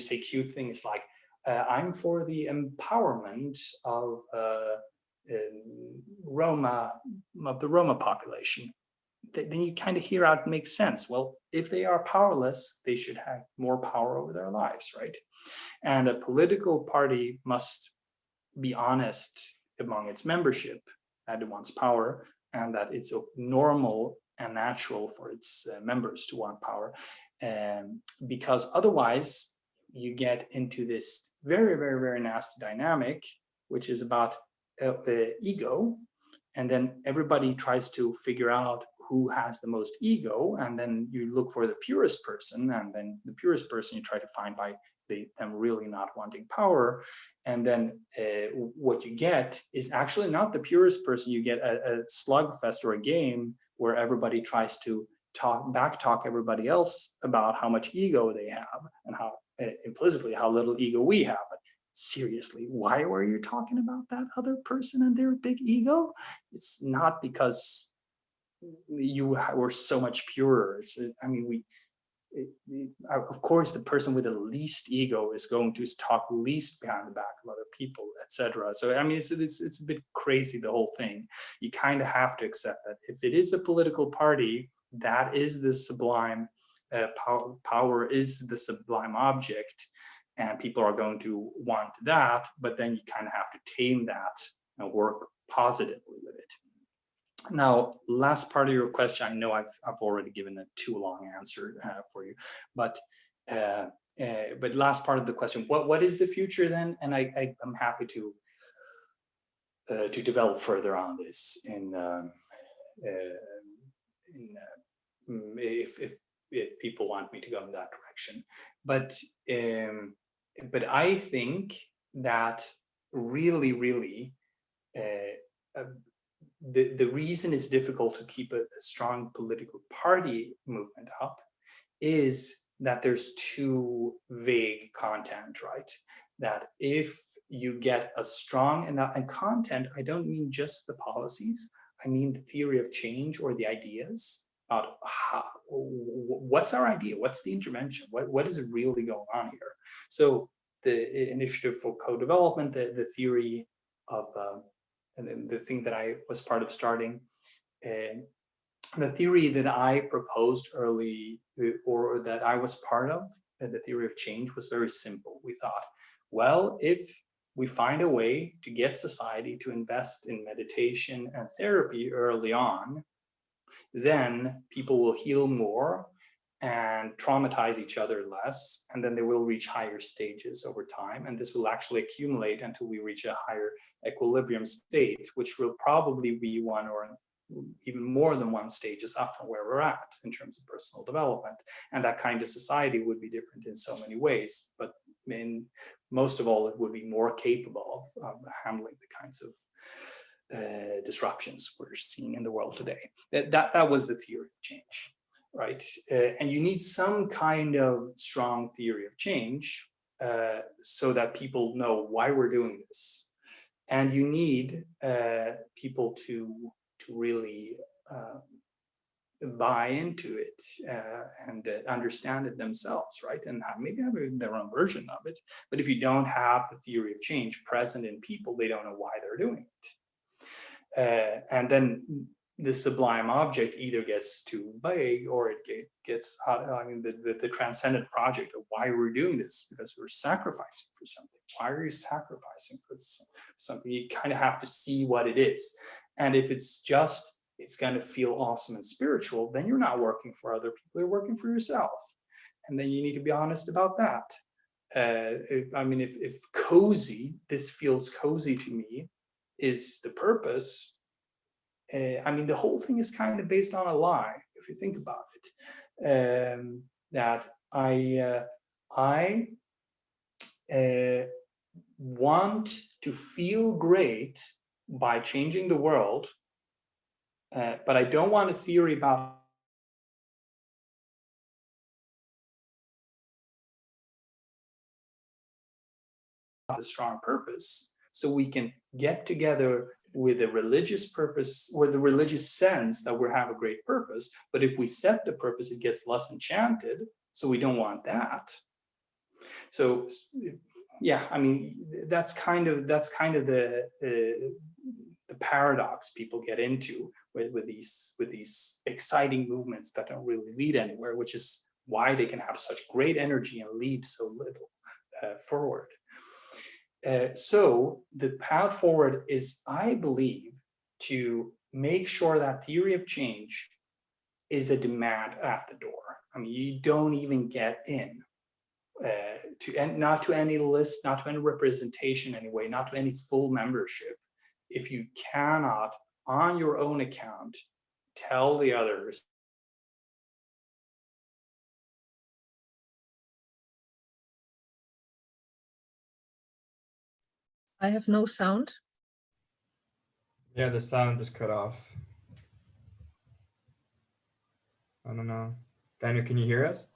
say cute things like, I'm for the empowerment of the Roma population, then you kind of hear out it makes sense. Well, if they are powerless, they should have more power over their lives, right? And a political party must be honest among its membership that it wants power, and that it's normal and natural for its members to want power, because otherwise you get into this very, very, very nasty dynamic, which is about ego, and then everybody tries to figure out who has the most ego, and then you look for the purest person, and then the purest person you try to find by them really not wanting power, and then what you get is actually not the purest person. You get a slugfest or a game where everybody tries to backtalk everybody else about how much ego they have, and how implicitly how little ego we have. But seriously, why were you talking about that other person and their big ego? It's not because you were so much purer. Of course, the person with the least ego is going to talk least behind the back of other people, etc. So I mean, it's a bit crazy, the whole thing. You kind of have to accept that if it is a political party, that is the sublime power is the sublime object, and people are going to want that. But then you kind of have to tame that and work positively with it. Now, last part of your question, I know I've already given a too long answer for you, but last part of the question, what is the future then? And I'm happy to develop further on this if people want me to go in that direction. But I think that really the reason it's difficult to keep a strong political party movement up is that there's too vague content, right? That if you get a strong and content, I don't mean just the policies, I mean the theory of change or the ideas about what's our idea, what's the intervention, what is really going on here. So the initiative for co-development, the theory of and then the thing that I was part of starting, the theory that I proposed early, or that I was part of, the theory of change, was very simple. We thought, well, if we find a way to get society to invest in meditation and therapy early on, then people will heal more and traumatize each other less, and then they will reach higher stages over time, and this will actually accumulate until we reach a higher equilibrium state, which will probably be one or even more than one stages up from where we're at in terms of personal development. And that kind of society would be different in so many ways, but most of all, it would be more capable of handling the kinds of disruptions we're seeing in the world today. That was the theory of change. Right, and you need some kind of strong theory of change so that people know why we're doing this, and you need people to really buy into it and understand it themselves, right? And maybe have their own version of it. But if you don't have the theory of change present in people, they don't know why they're doing it, and then the sublime object either gets too vague or it gets out. I mean, the transcendent project of why we're doing this, because we're sacrificing for something. Why are you sacrificing for something? You kind of have to see what it is. And if it's going to feel awesome and spiritual, then you're not working for other people, you're working for yourself. And then you need to be honest about that. I mean, if cozy, this feels cozy to me, is the purpose, I mean, the whole thing is kind of based on a lie, if you think about it. That I want to feel great by changing the world, but I don't want a theory about a strong purpose, so we can get together with a religious purpose or the religious sense that we have a great purpose. But if we set the purpose, it gets less enchanted, so we don't want that. So yeah, I mean, that's kind of the paradox people get into with these exciting movements that don't really lead anywhere, which is why they can have such great energy and lead so little forward. So the path forward is, I believe, to make sure that theory of change is a demand at the door. I mean, you don't even get in not to any list, not to any representation anyway, not to any full membership, if you cannot, on your own account, tell the others I have no sound. Yeah, the sound just cut off. I don't know. Daniel, can you hear us?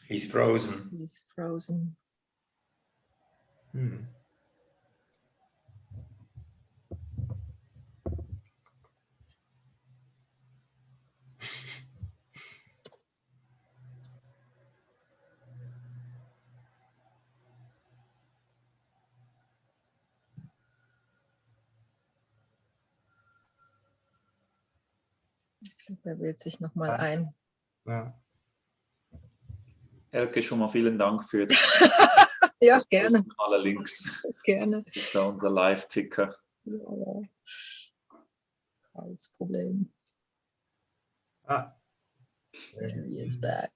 He's frozen. He's frozen. Ich glaube, er wählt sich noch mal ein. Ja. Elke, schon mal vielen Dank für Ja, gerne. alle Links. Gerne. Ist da unser Live-Ticker. Ja, kein Problem. There he is back.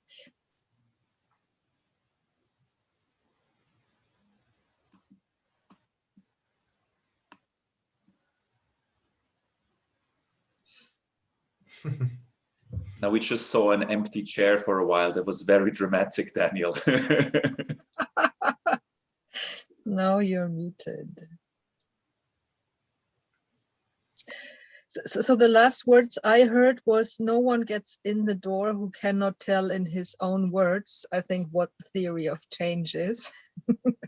Now we just saw an empty chair for a while. That was very dramatic, Daniel. Now you're muted. So the last words I heard was, no one gets in the door who cannot tell in his own words, I think, what the theory of change is.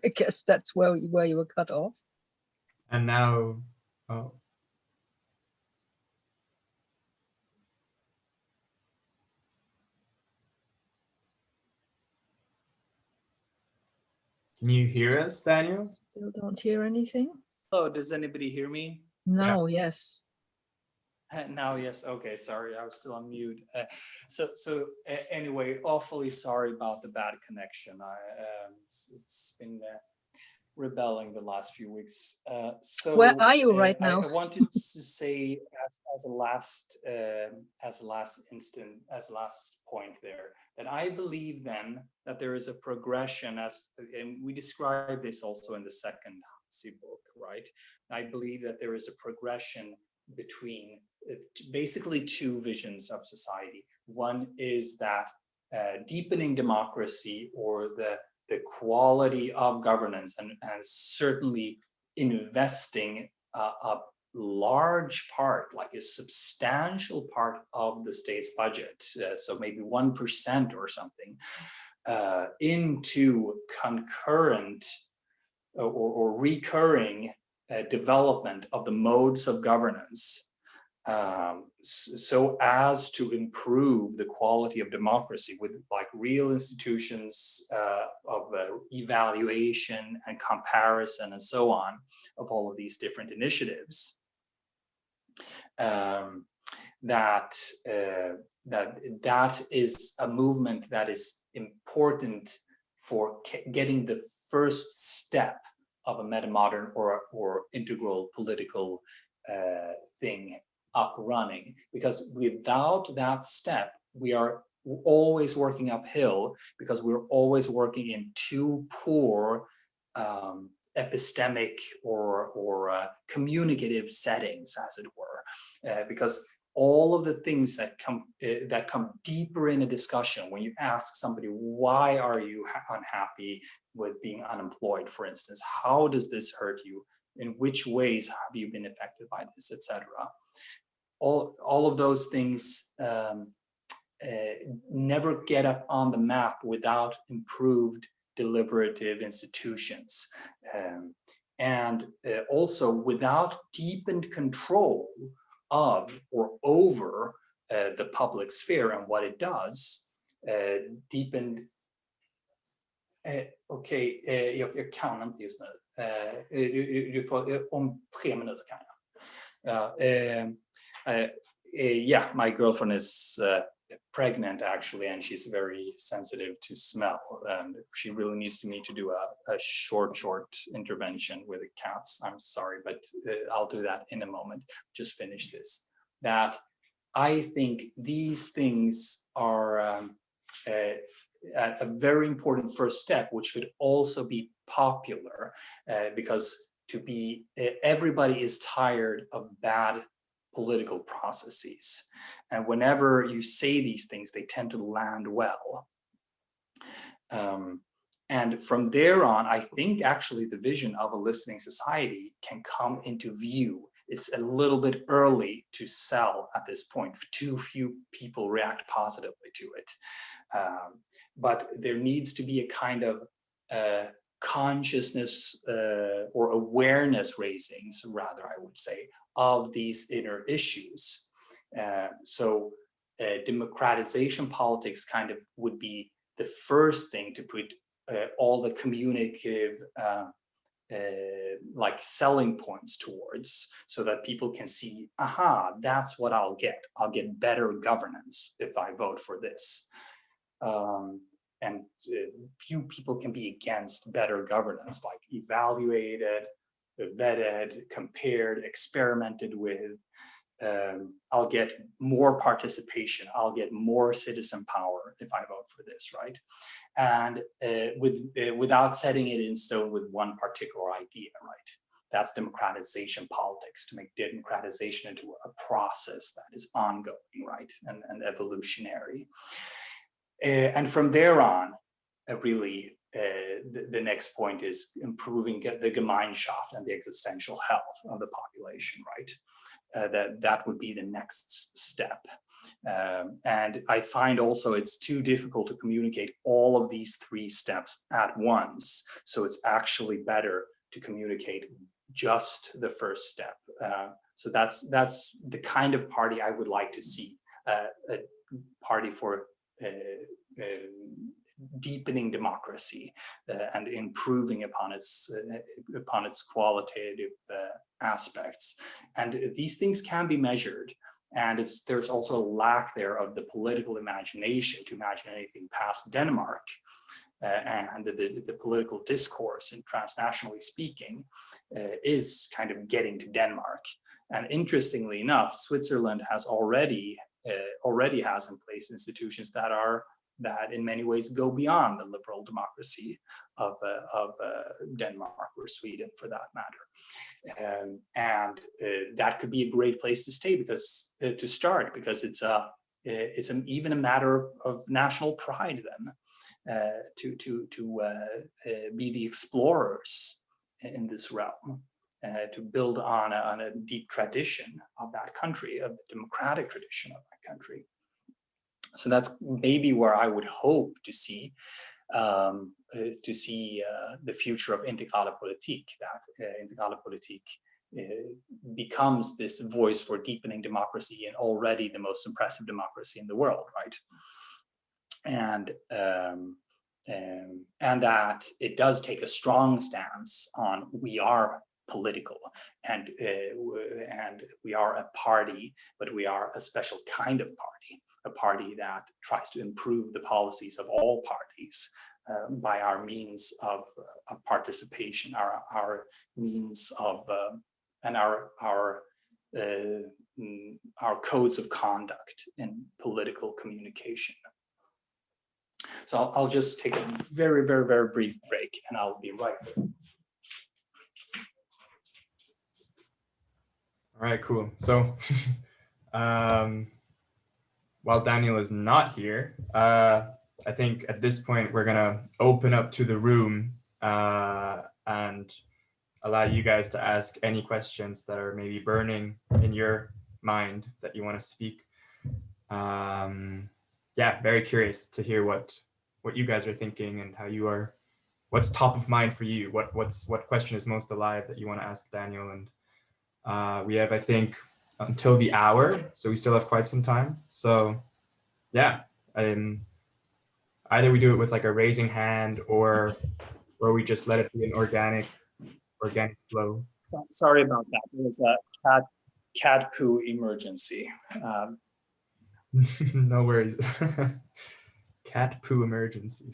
I guess that's where you were cut off. And now, oh. Can you hear us, Daniel? Still don't hear anything? Hello, does anybody hear me? No, yes. Now, yes. Okay, sorry, I was still on mute. Anyway, awfully sorry about the bad connection. It's been rebelling the last few weeks. So where are you right now? I wanted to say as a last point there, that I believe then that there is a progression, and we describe this also in the second book, right? I believe that there is a progression between basically two visions of society. One is that deepening democracy, or the quality of governance, and certainly investing a large part, like a substantial part of the state's budget, so maybe 1% or something, into concurrent or recurring development of the modes of governance, so as to improve the quality of democracy, with like real institutions of evaluation and comparison and so on of all of these different initiatives. That is a movement that is important for getting the first step of a meta-modern or integral political thing up running, because without that step, we are always working uphill because we're always working in too poor epistemic or communicative settings, as it were, because all of the things that come deeper in a discussion when you ask somebody, why are you unhappy with being unemployed, for instance? How does this hurt you? In which ways have you been affected by this, etc.? All of those things never get up on the map without improved deliberative institutions. And also without deepened control of or over the public sphere and what it does, deepened. Okej, jag kan inte just nu. Du får, om 3 minuter kan jag. Yeah, my girlfriend is pregnant actually, and she's very sensitive to smell, and she really needs me to do a short intervention with the cats. I'm sorry, but I'll do that in a moment. Just finish this. That I think these things are a very important first step, which could also be popular, because everybody is tired of bad political processes, and whenever you say these things, they tend to land well. And from there on, I think actually the vision of a listening society can come into view. It's a little bit early to sell at this point. Too few people react positively to it. But there needs to be a kind of consciousness or awareness raisings, rather, I would say, of these inner issues. So democratization politics kind of would be the first thing to put all the communicative like selling points towards, so that people can see, aha, that's what I'll get. I'll get better governance if I vote for this. And few people can be against better governance, like evaluated, vetted, compared, experimented with. I'll get more participation. I'll get more citizen power if I vote for this, right? And without setting it in stone with one particular idea, right? That's democratization politics, to make democratization into a process that is ongoing, right? And evolutionary. And from there on, really, the next point is improving the Gemeinschaft and the existential health of the population, right? That would be the next step. And I find also it's too difficult to communicate all of these 3 steps at once. So it's actually better to communicate just the first step. So that's the kind of party I would like to see, a party for deepening democracy and improving upon its qualitative aspects. And these things can be measured. And there's also a lack there of the political imagination to imagine anything past Denmark. And the political discourse, and transnationally speaking, is kind of getting to Denmark. And interestingly enough, Switzerland has already has in place institutions that in many ways go beyond the liberal democracy of Denmark or Sweden, for that matter. And that could be a great place to stay, because it's even a matter of national pride then, to be the explorers in this realm, to build on a deep tradition of that country, a democratic tradition of that country. So that's maybe where I would hope to see the future of Integrale Politik, that Integrale Politik becomes this voice for deepening democracy in already the most impressive democracy in the world, right? And that it does take a strong stance on we are political, and we are a party, but we are a special kind of party, a party that tries to improve the policies of all parties by our means of participation, our means of and our our codes of conduct in political communication. So I'll just take a very, very, very brief break and I'll be right there. All right, cool. So while Daniel is not here, I think at this point we're gonna open up to the room and allow you guys to ask any questions that are maybe burning in your mind that you want to speak. Yeah, very curious to hear what you guys are thinking and how you are, what's top of mind for you, what question is most alive that you want to ask Daniel. And we have, I think, until the hour, so we still have quite some time. So yeah, either we do it with like a raising hand or we just let it be an organic flow. Sorry about that. There was a cat poo emergency. No worries. Cat poo emergency.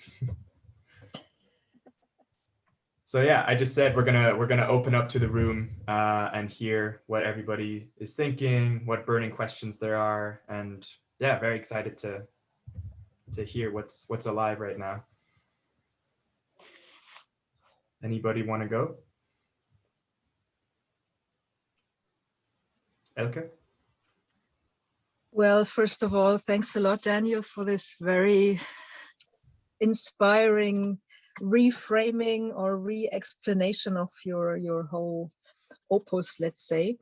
So yeah, I just said we're gonna open up to the room and hear what everybody is thinking, what burning questions there are, and yeah, very excited to hear what's alive right now. Anybody want to go? Elke? Well, first of all, thanks a lot, Daniel, for this very inspiring reframing or re-explanation of your whole opus, let's say.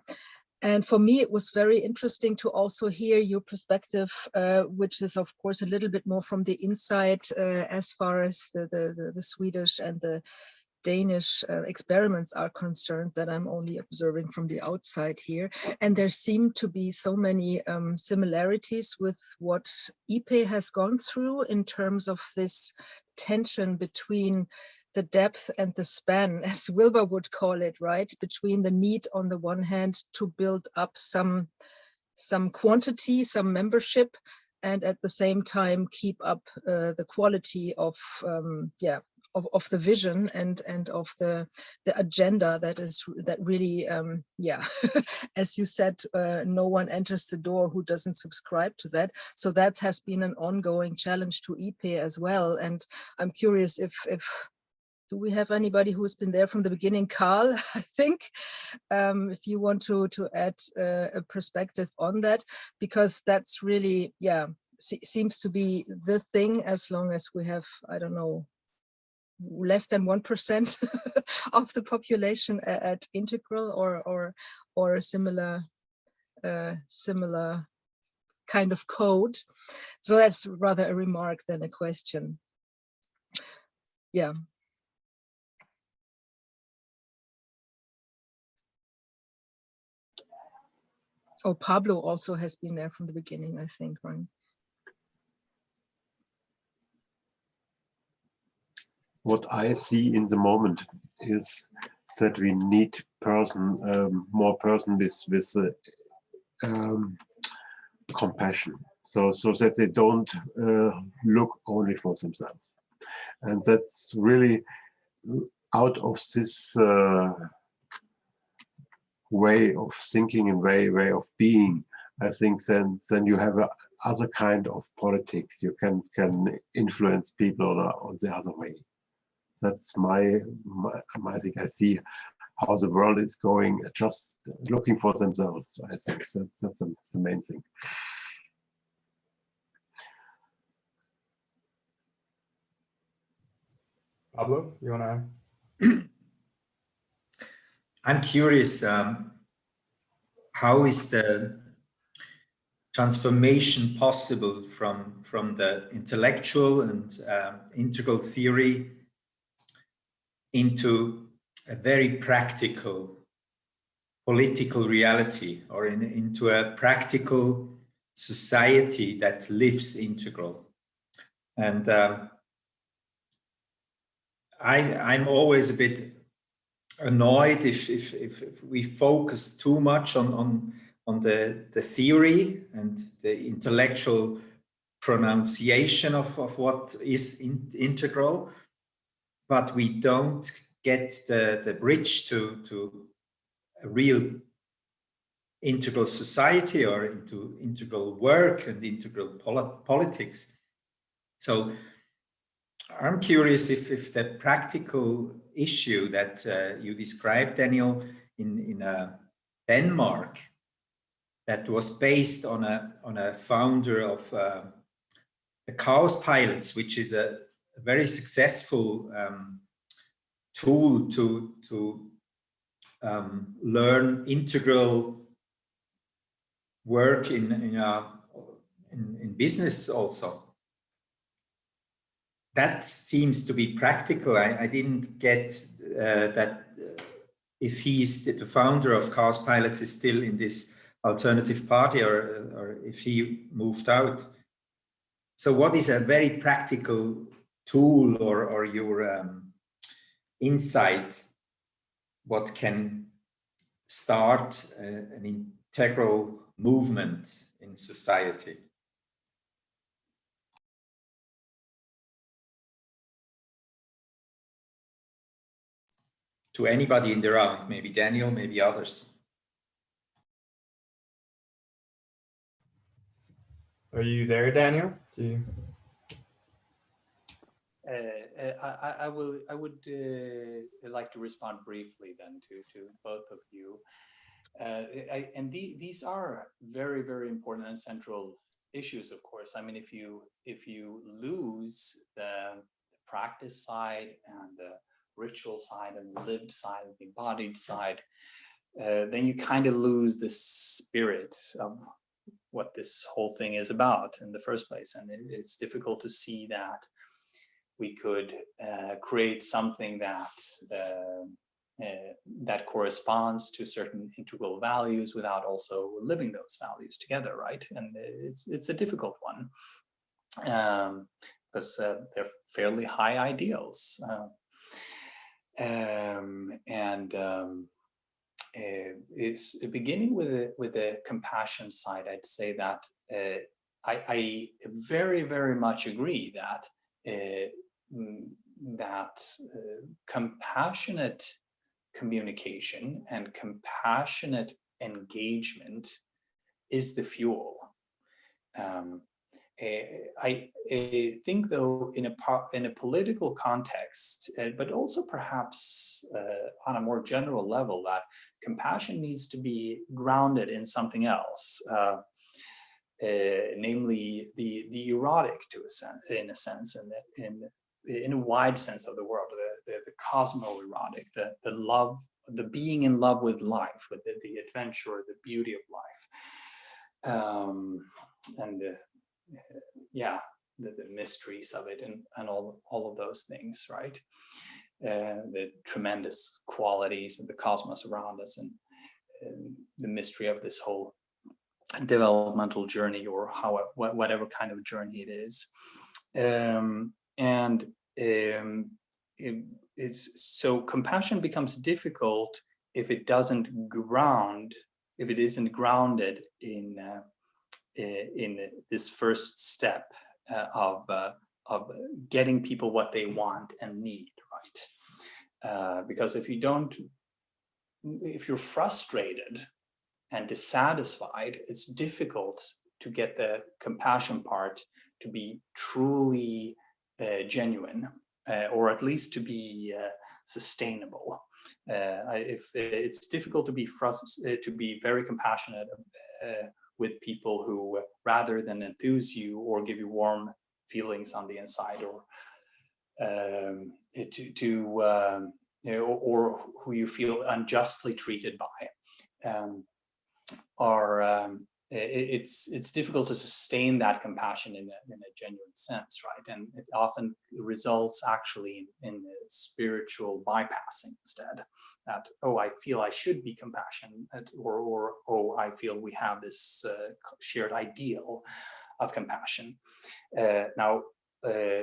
And for me, it was very interesting to also hear your perspective, which is, of course, a little bit more from the inside as far as the Swedish and the Danish experiments are concerned, that I'm only observing from the outside here. And there seem to be so many similarities with what IPE has gone through in terms of this tension between the depth and the span, as Wilber would call it, right? Between the need on the one hand to build up some quantity, some membership, and at the same time keep up the quality of of the vision and of the agenda that really as you said, no one enters the door who doesn't subscribe to that. So that has been an ongoing challenge to IPE as well. And I'm curious if do we have anybody who's been there from the beginning? Carl, I think, if you want to add a perspective on that, because that's really, seems to be the thing, as long as we have, I don't know, less than 1% of the population at Integral or a similar kind of code. So that's rather a remark than a question. Yeah. Oh, Pablo also has been there from the beginning, I think, right? What I see in the moment is that we need more person with compassion, so that they don't look only for themselves, and that's really out of this way of thinking and way of being. I think then you have a other kind of politics. You can influence people on the other way. That's my thing. I see how the world is going, just looking for themselves. I think that's the main thing. Pablo, you wanna? I'm curious, how is the transformation possible from the intellectual and integral theory into a very practical political reality, or into a practical society that lives integral? And I'm always a bit annoyed if we focus too much on the theory and the intellectual pronunciation of what is integral, but we don't get the bridge to a real integral society or into integral work and integral politics. So I'm curious if that practical issue that you described, Daniel, in Denmark, that was based on a founder of the Chaos Pilots, which is a very successful tool to learn integral work in business also. That seems to be practical. I didn't get that if he's the founder of Chaos Pilots is still in this alternative party or if he moved out. So what is a very practical tool or your insight, what can start an integral movement in society? To anybody in the round, maybe Daniel, maybe others. Are you there, Daniel? I would like to respond briefly then to both of you. These are very, very important and central issues, of course. I mean, if you lose the practice side and the ritual side and the lived side and the embodied side, then you kind of lose the spirit of what this whole thing is about in the first place. And it's difficult to see that we could create something that that corresponds to certain integral values without also living those values together, right? And it's a difficult one because they're fairly high ideals. It's beginning with the compassion side. I'd say that I very, very much agree that compassionate communication and compassionate engagement is the fuel. I think, though, in a political context, but also perhaps on a more general level, that compassion needs to be grounded in something else, namely the erotic, in a sense, in a wide sense of the world, the cosmo-erotic, the love, the being in love with life, with the adventure, the beauty of life, the mysteries of it, and all of those things, right? The tremendous qualities of the cosmos around us, and the mystery of this whole developmental journey, or whatever kind of journey it is. So compassion becomes difficult if it isn't grounded in this first step of getting people what they want and need, right? Because if you're frustrated and dissatisfied, it's difficult to get the compassion part to be truly genuine, or at least to be sustainable. If it's difficult to be very compassionate with people who, rather than enthuse you or give you warm feelings on the inside, or or who you feel unjustly treated by, it's difficult to sustain that compassion in a genuine sense, right? And it often results actually in a spiritual bypassing instead. That, oh, I feel I should be compassionate, or oh, I feel we have this shared ideal of compassion. Now,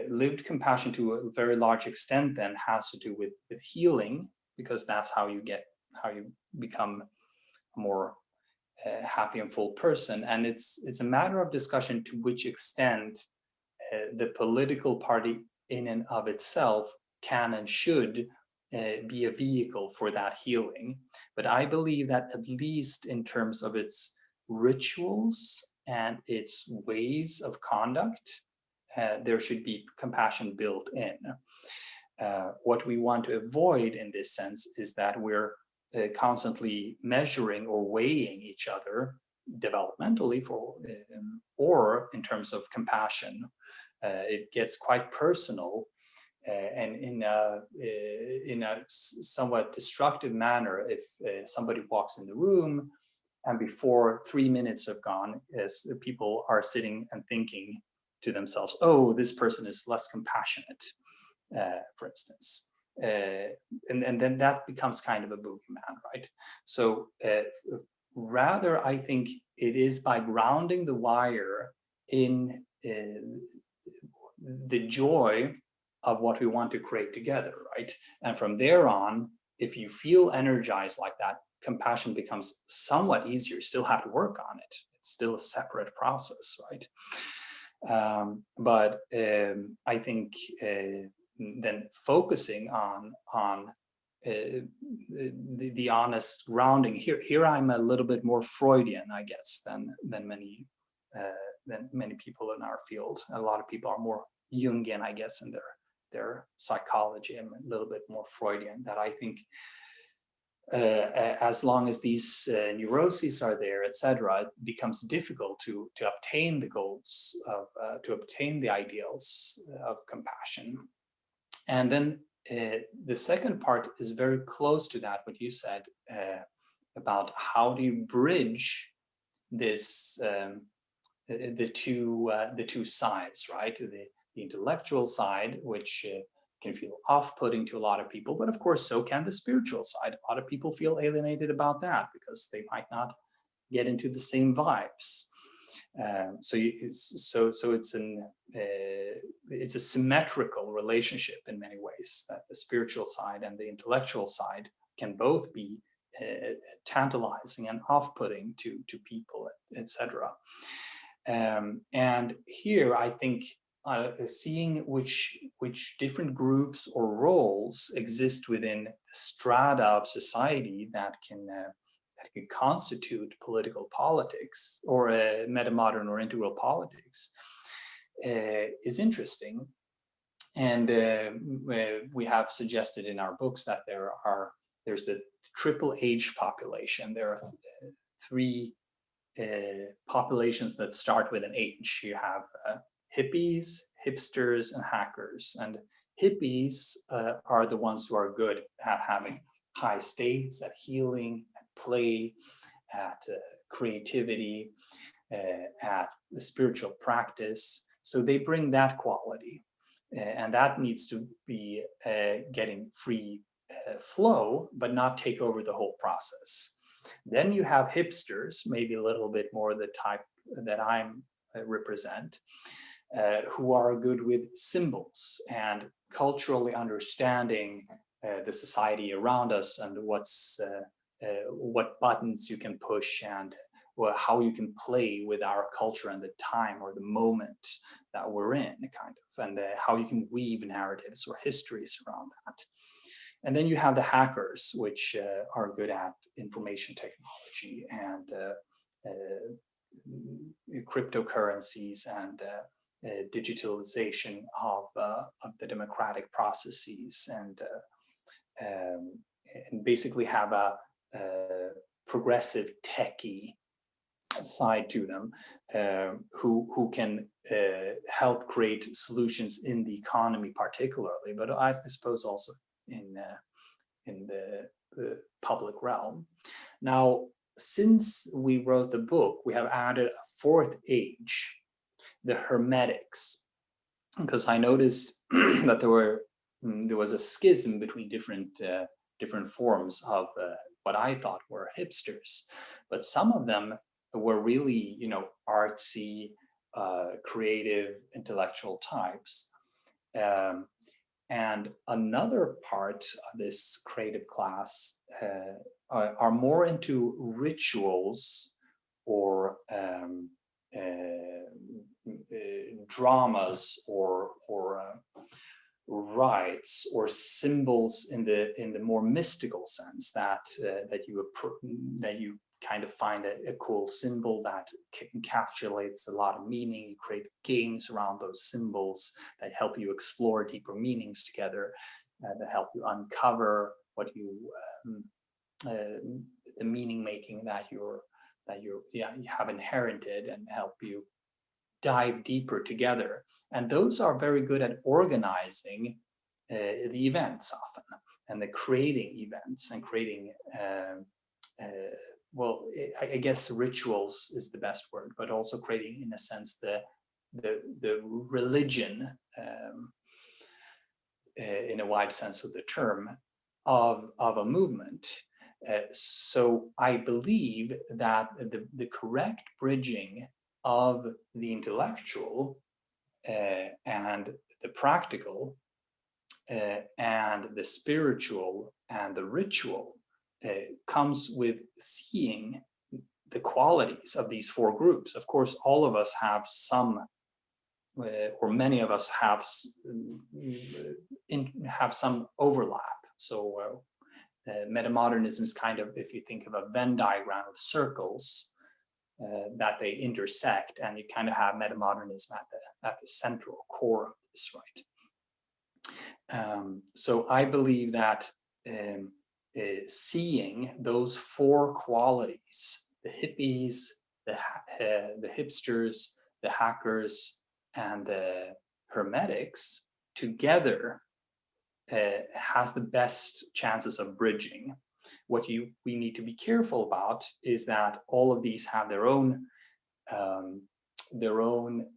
lived compassion to a very large extent then has to do with healing, because that's how you become a more happy and full person. And it's a matter of discussion to which extent the political party in and of itself can and should be a vehicle for that healing. But I believe that at least in terms of its rituals and its ways of conduct, there should be compassion built in. What we want to avoid in this sense is that we're constantly measuring or weighing each other developmentally or in terms of compassion. It gets quite personal and in a somewhat destructive manner if somebody walks in the room and before 3 minutes have gone, as people are sitting and thinking to themselves, oh, this person is less compassionate, for instance. And then that becomes kind of a boogeyman, right? So rather, I think it is by grounding the wire in the joy of what we want to create together, right? And from there on, if you feel energized like that, compassion becomes somewhat easier. You still have to work on it. It's still a separate process, right? But I think then focusing on the honest grounding. Here I'm a little bit more Freudian, I guess, than many people in our field. A lot of people are more Jungian, I guess, in their psychology. I'm a little bit more Freudian. That I think as long as these neuroses are there, etc., it becomes difficult to obtain the goals of to obtain the ideals of compassion. And then the second part is very close to that, what you said about how do you bridge this the two sides, right? The intellectual side, which can feel off-putting to a lot of people, but of course so can the spiritual side. A lot of people feel alienated about that because they might not get into the same vibes. So it's a symmetrical relationship in many ways, that the spiritual side and the intellectual side can both be tantalizing and off-putting to people, etc. And here I think seeing which different groups or roles exist within the strata of society that can constitute political politics or metamodern or integral politics is interesting. And we have suggested in our books that there's the triple H population. There are three populations that start with an H. You have hippies, hipsters, and hackers. And hippies are the ones who are good at having high states, at healing, at play, at creativity, at the spiritual practice. So they bring that quality. And that needs to be getting free flow, but not take over the whole process. Then you have hipsters, maybe a little bit more the type that I represent, who are good with symbols and culturally understanding the society around us and what buttons you can push and how you can play with our culture and the time or the moment that we're in, kind of, and how you can weave narratives or histories around that. And then you have the hackers, which are good at information technology and cryptocurrencies and digitalization of the democratic processes, and basically have a progressive techie side to them, who can help create solutions in the economy particularly, but I suppose also in the public realm. Now, since we wrote the book, we have added a fourth age, the Hermetics, because I noticed that there was a schism between different forms of what I thought were hipsters, but some of them were really, artsy, creative, intellectual types. And another part of this creative class are more into rituals or dramas or rites or symbols in the more mystical sense, that you kind of find a cool symbol that encapsulates a lot of meaning. You create games around those symbols that help you explore deeper meanings together, that help you uncover what you the meaning making that you have inherited, and help you dive deeper together. And those are very good at organizing the events often, and the creating events and creating well, I guess rituals is the best word, but also creating, in a sense, the religion, in a wide sense of the term, of a movement. So I believe that the correct bridging of the intellectual and the practical and the spiritual and the ritual comes with seeing the qualities of these four groups. Of course, all of us have some, or many of us have some overlap. So metamodernism is kind of, if you think of a Venn diagram of circles that they intersect, and you kind of have metamodernism at the central core of this, right? So I believe that seeing those four qualities, the hippies, the hipsters, the hackers, and the hermetics together has the best chances of bridging. What we need to be careful about is that all of these have their own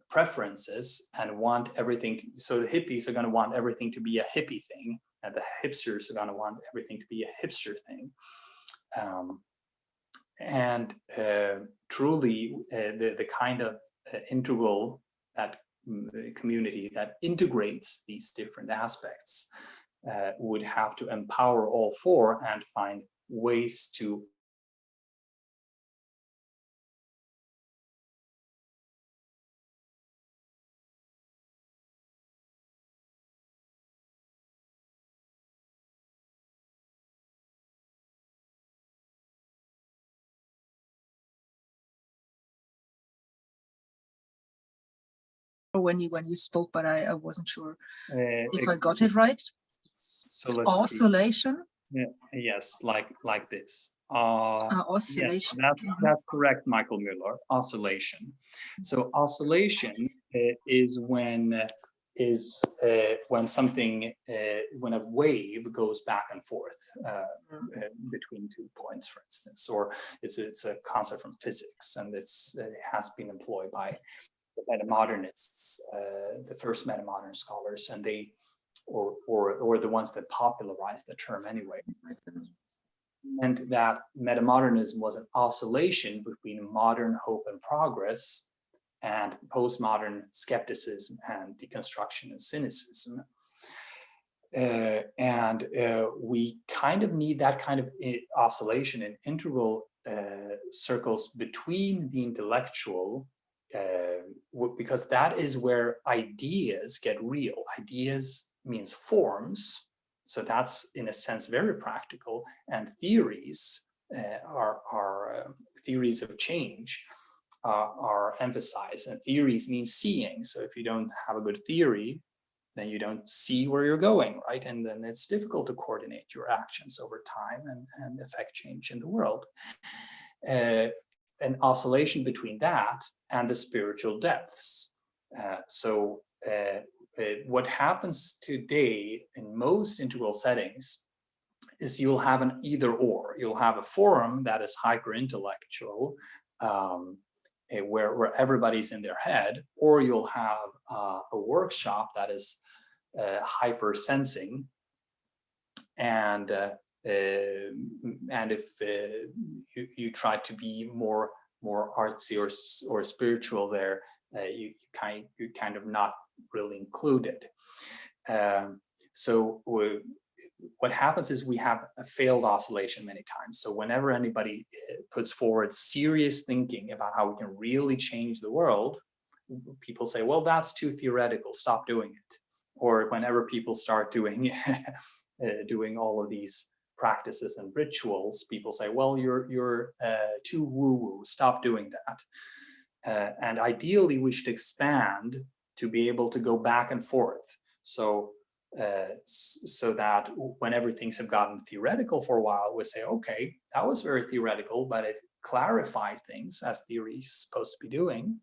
preferences and want everything to, so the hippies are going to want everything to be a hippie thing, and the hipsters are going to want everything to be a hipster thing. Truly the kind of integral that community that integrates these different aspects would have to empower all four and find ways to when you spoke, but I wasn't sure if I got it right. So let's Oscillation. See. Yes, like this. Oscillation. Yes, that's correct, Michael Müller. Oscillation. So oscillation is when something, when a wave goes back and forth between 2 points, for instance, or it's a concept from physics, and it has been employed by the metamodernists, the first metamodern scholars, and they, or the ones that popularized the term anyway, meant that metamodernism was an oscillation between modern hope and progress and postmodern skepticism and deconstruction and cynicism. We kind of need that kind of oscillation in integral circles between the intellectual, because that is where ideas get real. Ideas means forms, so that's in a sense very practical, and theories are theories of change are emphasized, and theories mean seeing. So if you don't have a good theory, then you don't see where you're going, right? And then it's difficult to coordinate your actions over time and affect change in the world. An oscillation between that and the spiritual depths. What happens today in most integral settings is you'll have an either or. You'll have a forum that is hyper-intellectual, where everybody's in their head, or you'll have a workshop that is hyper-sensing, and if you try to be more artsy or spiritual there, you kind of not really included. So what happens is we have a failed oscillation many times. So whenever anybody puts forward serious thinking about how we can really change the world, people say, well, that's too theoretical, stop doing it. or whenever people start doing doing all of these practices and rituals, people say, well, you're too woo-woo, stop doing that. And ideally we should expand to be able to go back and forth. So that whenever things have gotten theoretical for a while, we say, okay, that was very theoretical, but it clarified things as theory is supposed to be doing.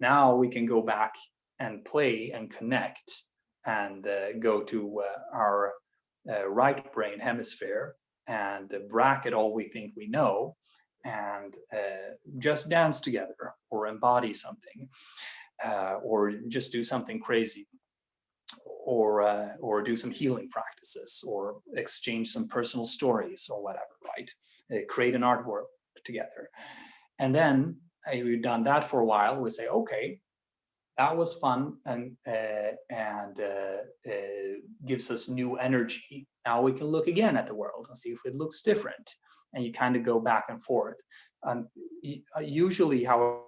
Now we can go back and play and connect and go to our right brain hemisphere and bracket all we think we know and just dance together or embody something or just do something crazy or do some healing practices or exchange some personal stories or whatever, right? Create an artwork together. And then we've done that for a while, we say, okay, that was fun and gives us new energy. Now we can look again at the world and see if it looks different. And you kind of go back and forth. Usually how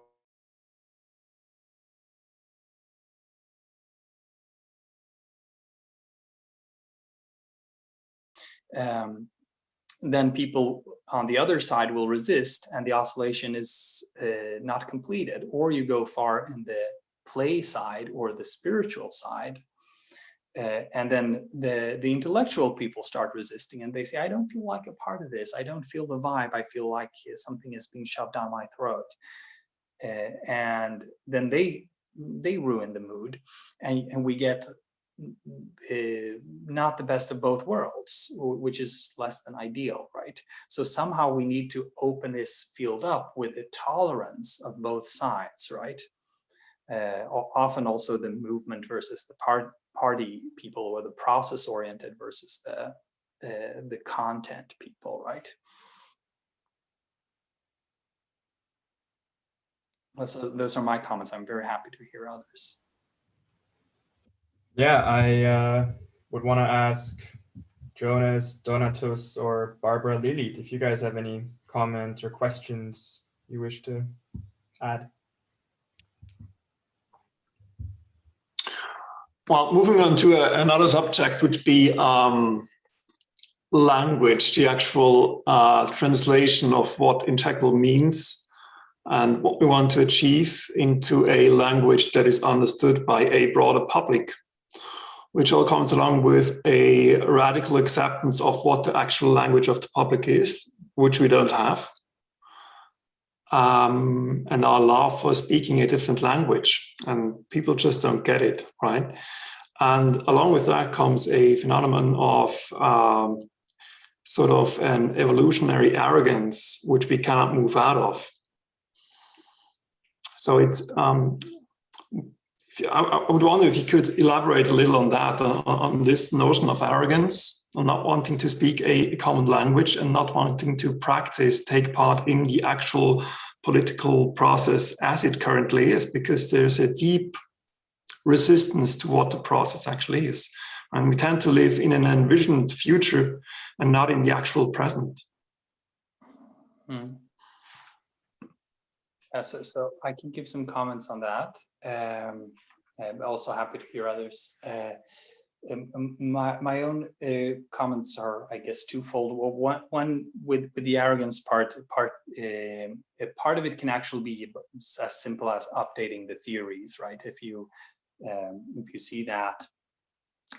then people on the other side will resist and the oscillation is not completed, or you go far in the play side or the spiritual side, and then the intellectual people start resisting and they say, I don't feel like a part of this, I don't feel the vibe, I feel like something is being shoved down my throat, and then they ruin the mood, and we get not the best of both worlds, which is less than ideal, right? So somehow we need to open this field up with the tolerance of both sides, right? Often also the movement versus the party people, or the process oriented versus the content people, right? So those are my comments. I'm very happy to hear others. Yeah, I would want to ask Jonas, Donatus, or Barbara Lilith if you guys have any comments or questions you wish to add. Well, moving on to another subject would be language, the actual translation of what integral means and what we want to achieve into a language that is understood by a broader public, which all comes along with a radical acceptance of what the actual language of the public is, which we don't have, and our love for speaking a different language, and people just don't get it, right? And along with that comes a phenomenon of sort of an evolutionary arrogance, which we cannot move out of. So it's, I would wonder if you could elaborate a little on that, on this notion of arrogance, on not wanting to speak a common language and not wanting to practice, take part in the actual political process as it currently is, because there's a deep resistance to what the process actually is. And we tend to live in an envisioned future and not in the actual present. So I can give some comments on that. I'm also happy to hear others. My own comments are, I guess, twofold. Well, one with the arrogance part of it can actually be as simple as updating the theories, right? If you see that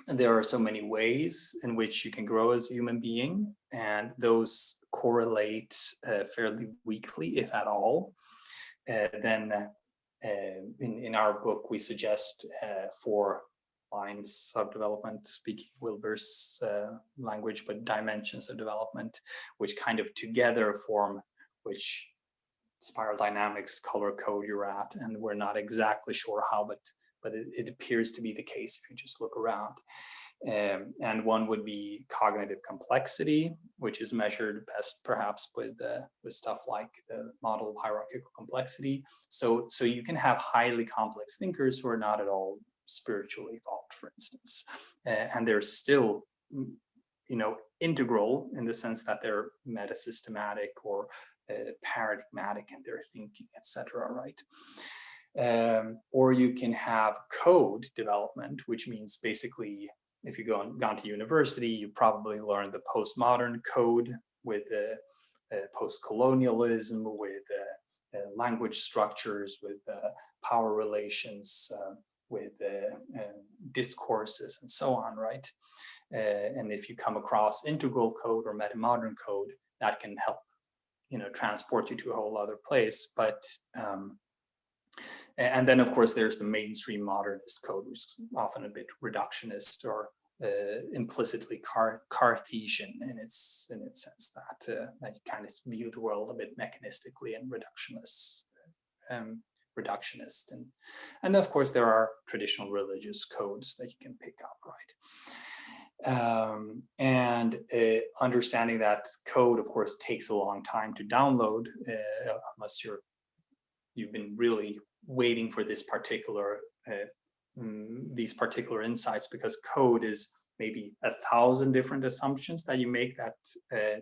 there are so many ways in which you can grow as a human being, and those correlate fairly weakly, if at all, then in our book we suggest 4 lines of development, speaking Wilber's language, but dimensions of development, which kind of together form which spiral dynamics color code you're at, and we're not exactly sure how, but it appears to be the case if you just look around. And one would be cognitive complexity, which is measured best perhaps with stuff like the model of hierarchical complexity. So you can have highly complex thinkers who are not at all spiritually evolved, for instance, and they're still, integral in the sense that they're metasystematic or paradigmatic in their thinking, etc. Right? Or you can have code development, which means basically, if you've gone to university, you probably learned the postmodern code with post-colonialism, with language structures, with power relations, with discourses, and so on, right? And if you come across integral code or meta-modern code, that can help, transport you to a whole other place. But and then, of course, there's the mainstream modernist code, which is often a bit reductionist or implicitly Cartesian in its sense, that you kind of view the world a bit mechanistically and reductionist. And of course, there are traditional religious codes that you can pick up, right? And understanding that code, of course, takes a long time to download, unless you've been really waiting for this particular these particular insights, because code is maybe 1,000 different assumptions that you make that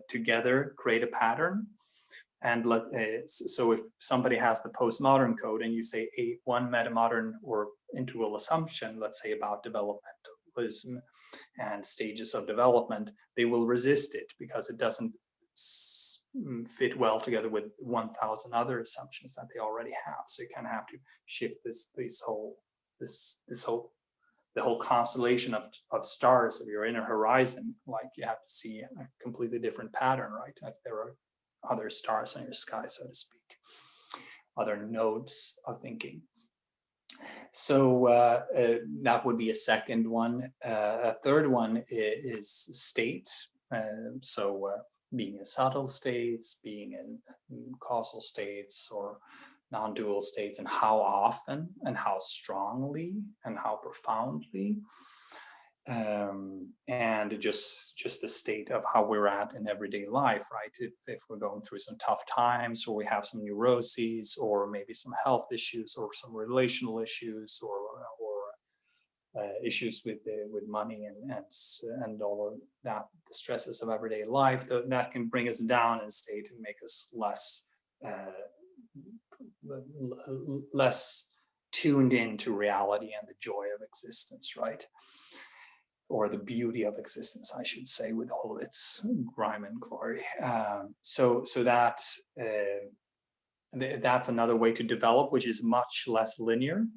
together create a pattern. And so if somebody has the postmodern code and you say one metamodern or integral assumption, let's say about developmentalism and stages of development, they will resist it because it doesn't fit well together with 1,000 other assumptions that they already have. So you kind of have to shift the whole constellation of stars of your inner horizon. Like, you have to see a completely different pattern, right? If there are other stars on your sky, so to speak, other nodes of thinking. So that would be a second one. A third one is state. So being in subtle states, being in causal states or non-dual states, and how often and how strongly and how profoundly, and just the state of how we're at in everyday life, right? If we're going through some tough times, or we have some neuroses, or maybe some health issues, or some relational issues, or issues with money and all of that, the stresses of everyday life, that can bring us down in state and make us less tuned in to reality and the joy of existence, right? Or the beauty of existence, I should say, with all of its grime and glory. So that's another way to develop, which is much less linear.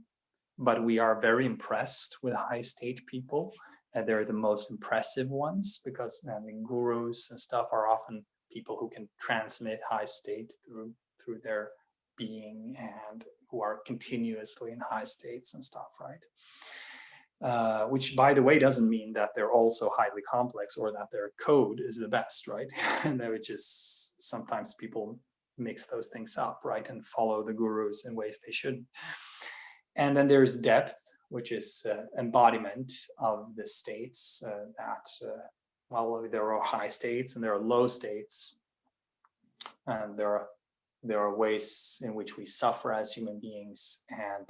But we are very impressed with high state people. They're the most impressive ones, because gurus and stuff are often people who can transmit high state through their being, and who are continuously in high states and stuff, right? Which, by the way, doesn't mean that they're also highly complex or that their code is the best, right? And they would just, sometimes people mix those things up, right, and follow the gurus in ways they shouldn't. And then there's depth, which is embodiment of the states well, there are high states and there are low states. And there are ways in which we suffer as human beings, and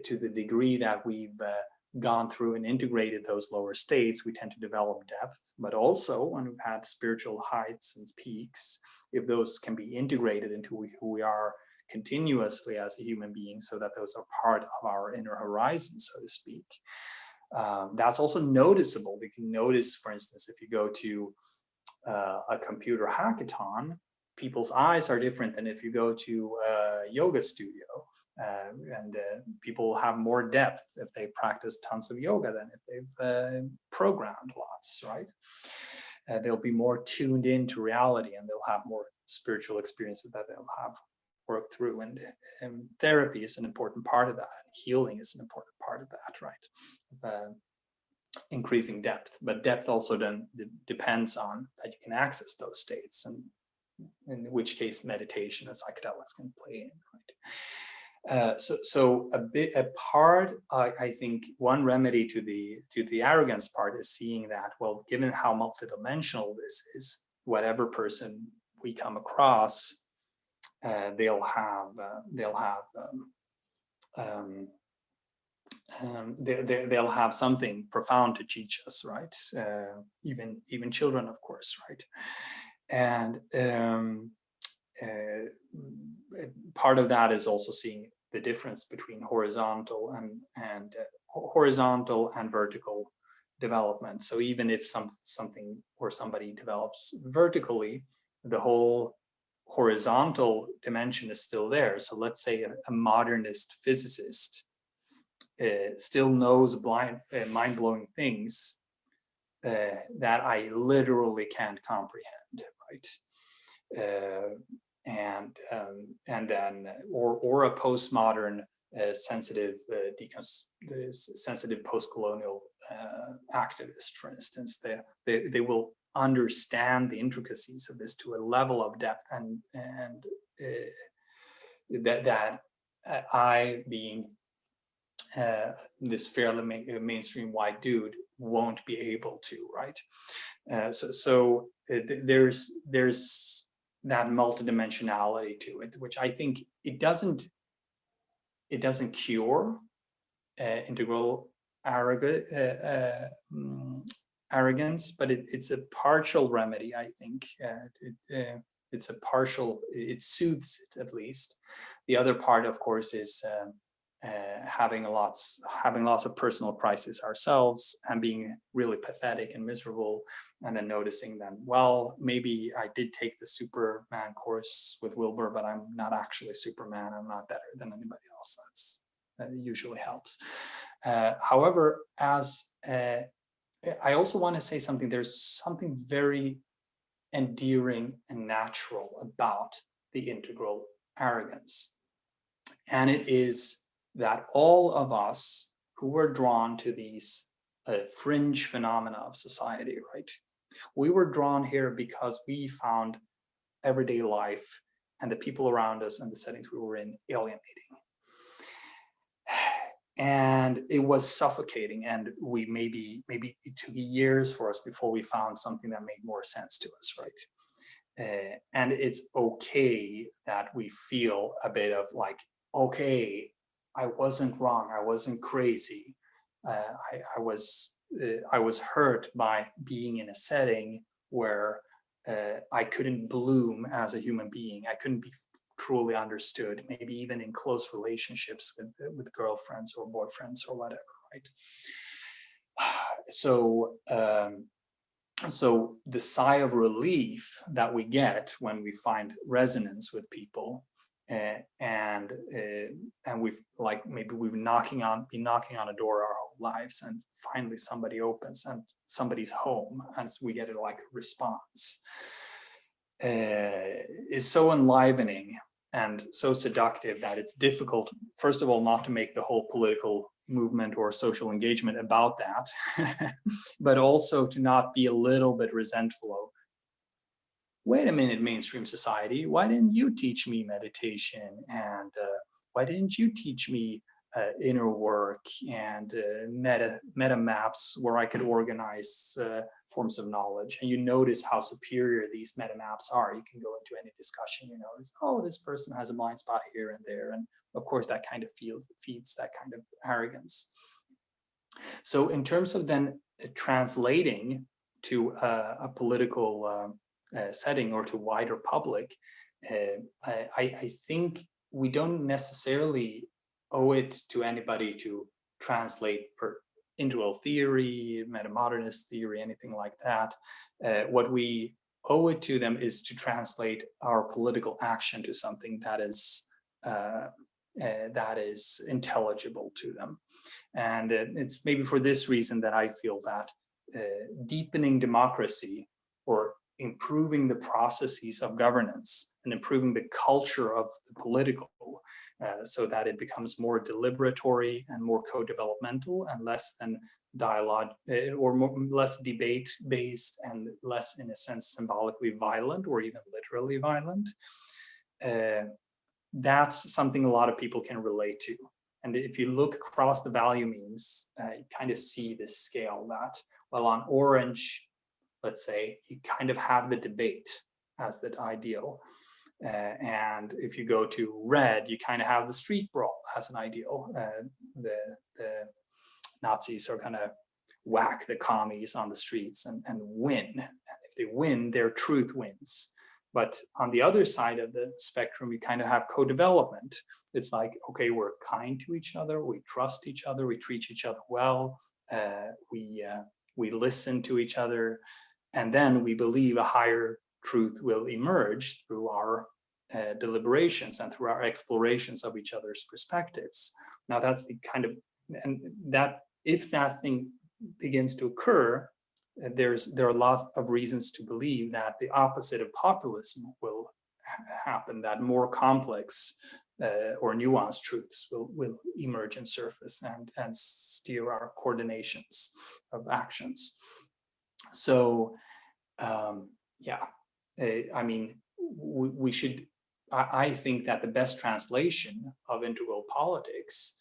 to the degree that we've gone through and integrated those lower states, we tend to develop depth. But also, when we've had spiritual heights and peaks, if those can be integrated into who we are continuously as a human being, so that those are part of our inner horizon, so to speak, that's also noticeable. We can notice, for instance, if you go to a computer hackathon, people's eyes are different than if you go to a yoga studio, and people have more depth if they practice tons of yoga than if they've programmed lots, right? They'll be more tuned into reality, and they'll have more spiritual experiences that they'll have worked through. And therapy is an important part of that. Healing is an important part of that, right? Increasing depth, but depth also then depends on that you can access those states, and in which case meditation and psychedelics can play in, right? So a part, I think one remedy to the arrogance part is seeing that, well, given how multidimensional this is, whatever person we come across, they'll have something profound to teach us, right? Even children, of course, right? And part of that is also seeing the difference between horizontal and vertical development. So even if something or somebody develops vertically, the whole horizontal dimension is still there. So let's say a modernist physicist still knows mind-blowing things that I literally can't comprehend, right? And then or a postmodern sensitive sensitive post-colonial activist, for instance, they will understand the intricacies of this to a level of depth and that I, being this fairly mainstream white dude, won't be able to, right? So there's that multidimensionality to it, which I think it doesn't cure integral arrogance, but it's a partial remedy, I think. It's a partial, it soothes it at least. The other part, of course, is having lots of personal crises ourselves and being really pathetic and miserable, and then noticing that, well, maybe I did take the Superman course with Wilbur, but I'm not actually Superman. I'm not better than anybody else. That usually helps. However, I also want to say something. There's something very endearing and natural about the integral arrogance, and it is that all of us who were drawn to these fringe phenomena of society, right? We were drawn here because we found everyday life and the people around us and the settings we were in alienating. And it was suffocating, and we maybe it took years for us before we found something that made more sense to us, right? And it's okay that we feel a bit of like, okay, I wasn't wrong, I wasn't crazy. I was hurt by being in a setting where I couldn't bloom as a human being. I couldn't be truly understood, maybe even in close relationships with girlfriends or boyfriends or whatever, right? So so the sigh of relief that we get when we find resonance with people, and we've been knocking on a door our whole lives, and finally somebody opens and somebody's home, and we get a response, is so enlivening and so seductive that it's difficult, first of all, not to make the whole political movement or social engagement about that, but also to not be a little bit resentful of, wait a minute, mainstream society, why didn't you teach me meditation? And why didn't you teach me inner work and meta maps where I could organize forms of knowledge? And you notice how superior these meta maps are. You can go into any discussion, you notice, oh, this person has a blind spot here and there. And of course, that kind of feeds that kind of arrogance. So in terms of then translating to a political setting or to wider public, I think we don't necessarily owe it to anybody to translate integral theory, metamodernist theory, anything like that. What we owe it to them is to translate our political action to something that is intelligible to them. And it's maybe for this reason that I feel that deepening democracy, or improving the processes of governance and improving the culture of the political, so that it becomes more deliberatory and more co-developmental and less than dialogue less debate-based and less, in a sense, symbolically violent or even literally violent. That's something a lot of people can relate to. And if you look across the value memes, you kind of see this scale that, well, on orange, let's say, you kind of have the debate as the ideal. And if you go to red, you kind of have the street brawl as an ideal. The Nazis are gonna whack the commies on the streets and win. And if they win, their truth wins. But on the other side of the spectrum, we kind of have co-development. It's like, okay, we're kind to each other, we trust each other, we treat each other well, we listen to each other, and then we believe a higher truth will emerge through our deliberations and through our explorations of each other's perspectives. Now that's the kind of, and that if that thing begins to occur, there are a lot of reasons to believe that the opposite of populism will happen, that more complex or nuanced truths will emerge and surface and steer our coordinations of actions. So I mean, we should, I think that the best translation of integral politics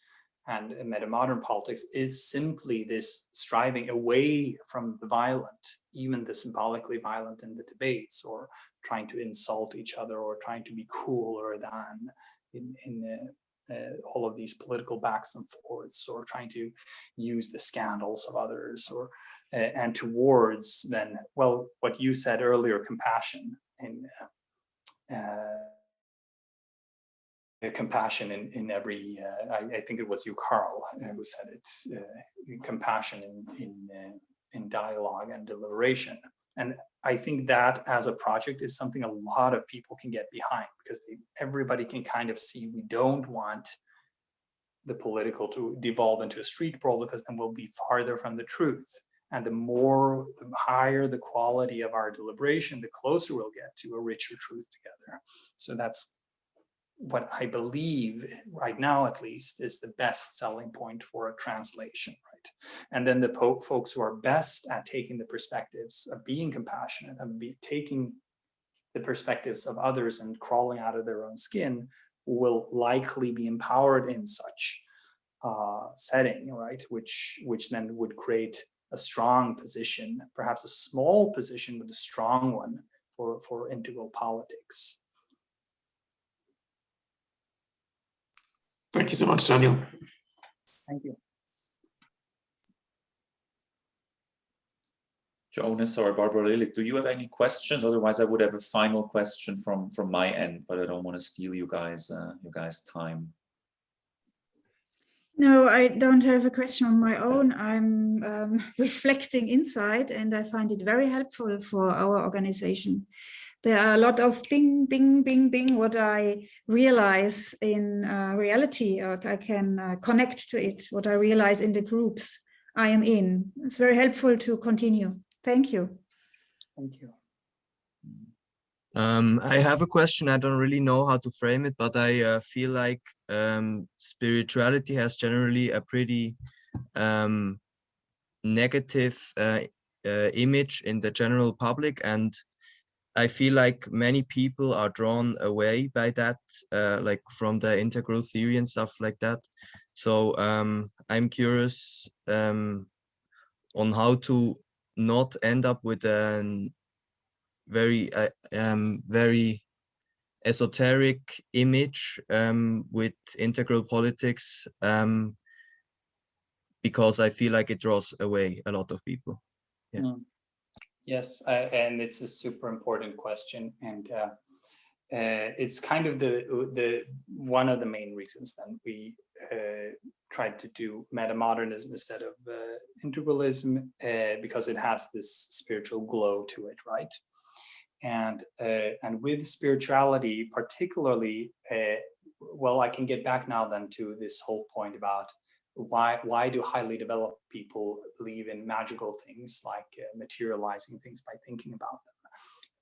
and metamodern politics is simply this striving away from the violent, even the symbolically violent in the debates, or trying to insult each other, or trying to be cooler than in all of these political backs and forths, or trying to use the scandals of others, or and towards then, well, what you said earlier, compassion in every, I think it was you, Carl, who said it, compassion in dialogue and deliberation. And I think that as a project is something a lot of people can get behind, because everybody can kind of see we don't want the political to devolve into a street brawl, because then we'll be farther from the truth. And the higher the quality of our deliberation, the closer we'll get to a richer truth together. So that's what I believe right now, at least, is the best selling point for a translation, right? And then the folks who are best at taking the perspectives of being compassionate and taking the perspectives of others and crawling out of their own skin will likely be empowered in such setting, right? Which then would create a strong position, perhaps a small position, but a strong one for integral politics. Thank you so much, Daniel. Thank you. Jonas or Barbara Lilik, do you have any questions? Otherwise, I would have a final question from my end, but I don't want to steal you guys' time. No, I don't have a question on my own. I'm reflecting inside, and I find it very helpful for our organization. There are a lot of bing, bing, bing, bing, what I realize in reality, or I can connect to it, what I realize in the groups I am in. It's very helpful to continue. Thank you. Thank you. I have a question. I don't really know how to frame it, but I feel like spirituality has generally a pretty negative image in the general public, and I feel like many people are drawn away by that, like from the integral theory and stuff like that. So I'm curious on how to not end up with a very esoteric image with integral politics, because I feel like it draws away a lot of people. Yeah. Yes, and it's a super important question, and it's kind of the one of the main reasons that we tried to do metamodernism instead of integralism, because it has this spiritual glow to it, right? And with spirituality, particularly, well, I can get back now then to this whole point about why do highly developed people believe in magical things, like materializing things by thinking about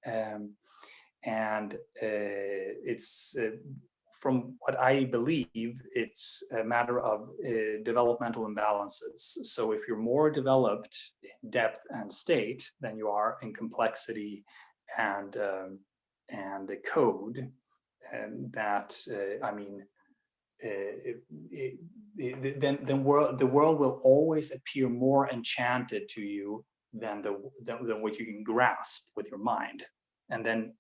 them. It's from what I believe, it's a matter of developmental imbalances. So if you're more developed in depth and state than you are in complexity and the code, and that I mean, then the world will always appear more enchanted to you than what you can grasp with your mind, and then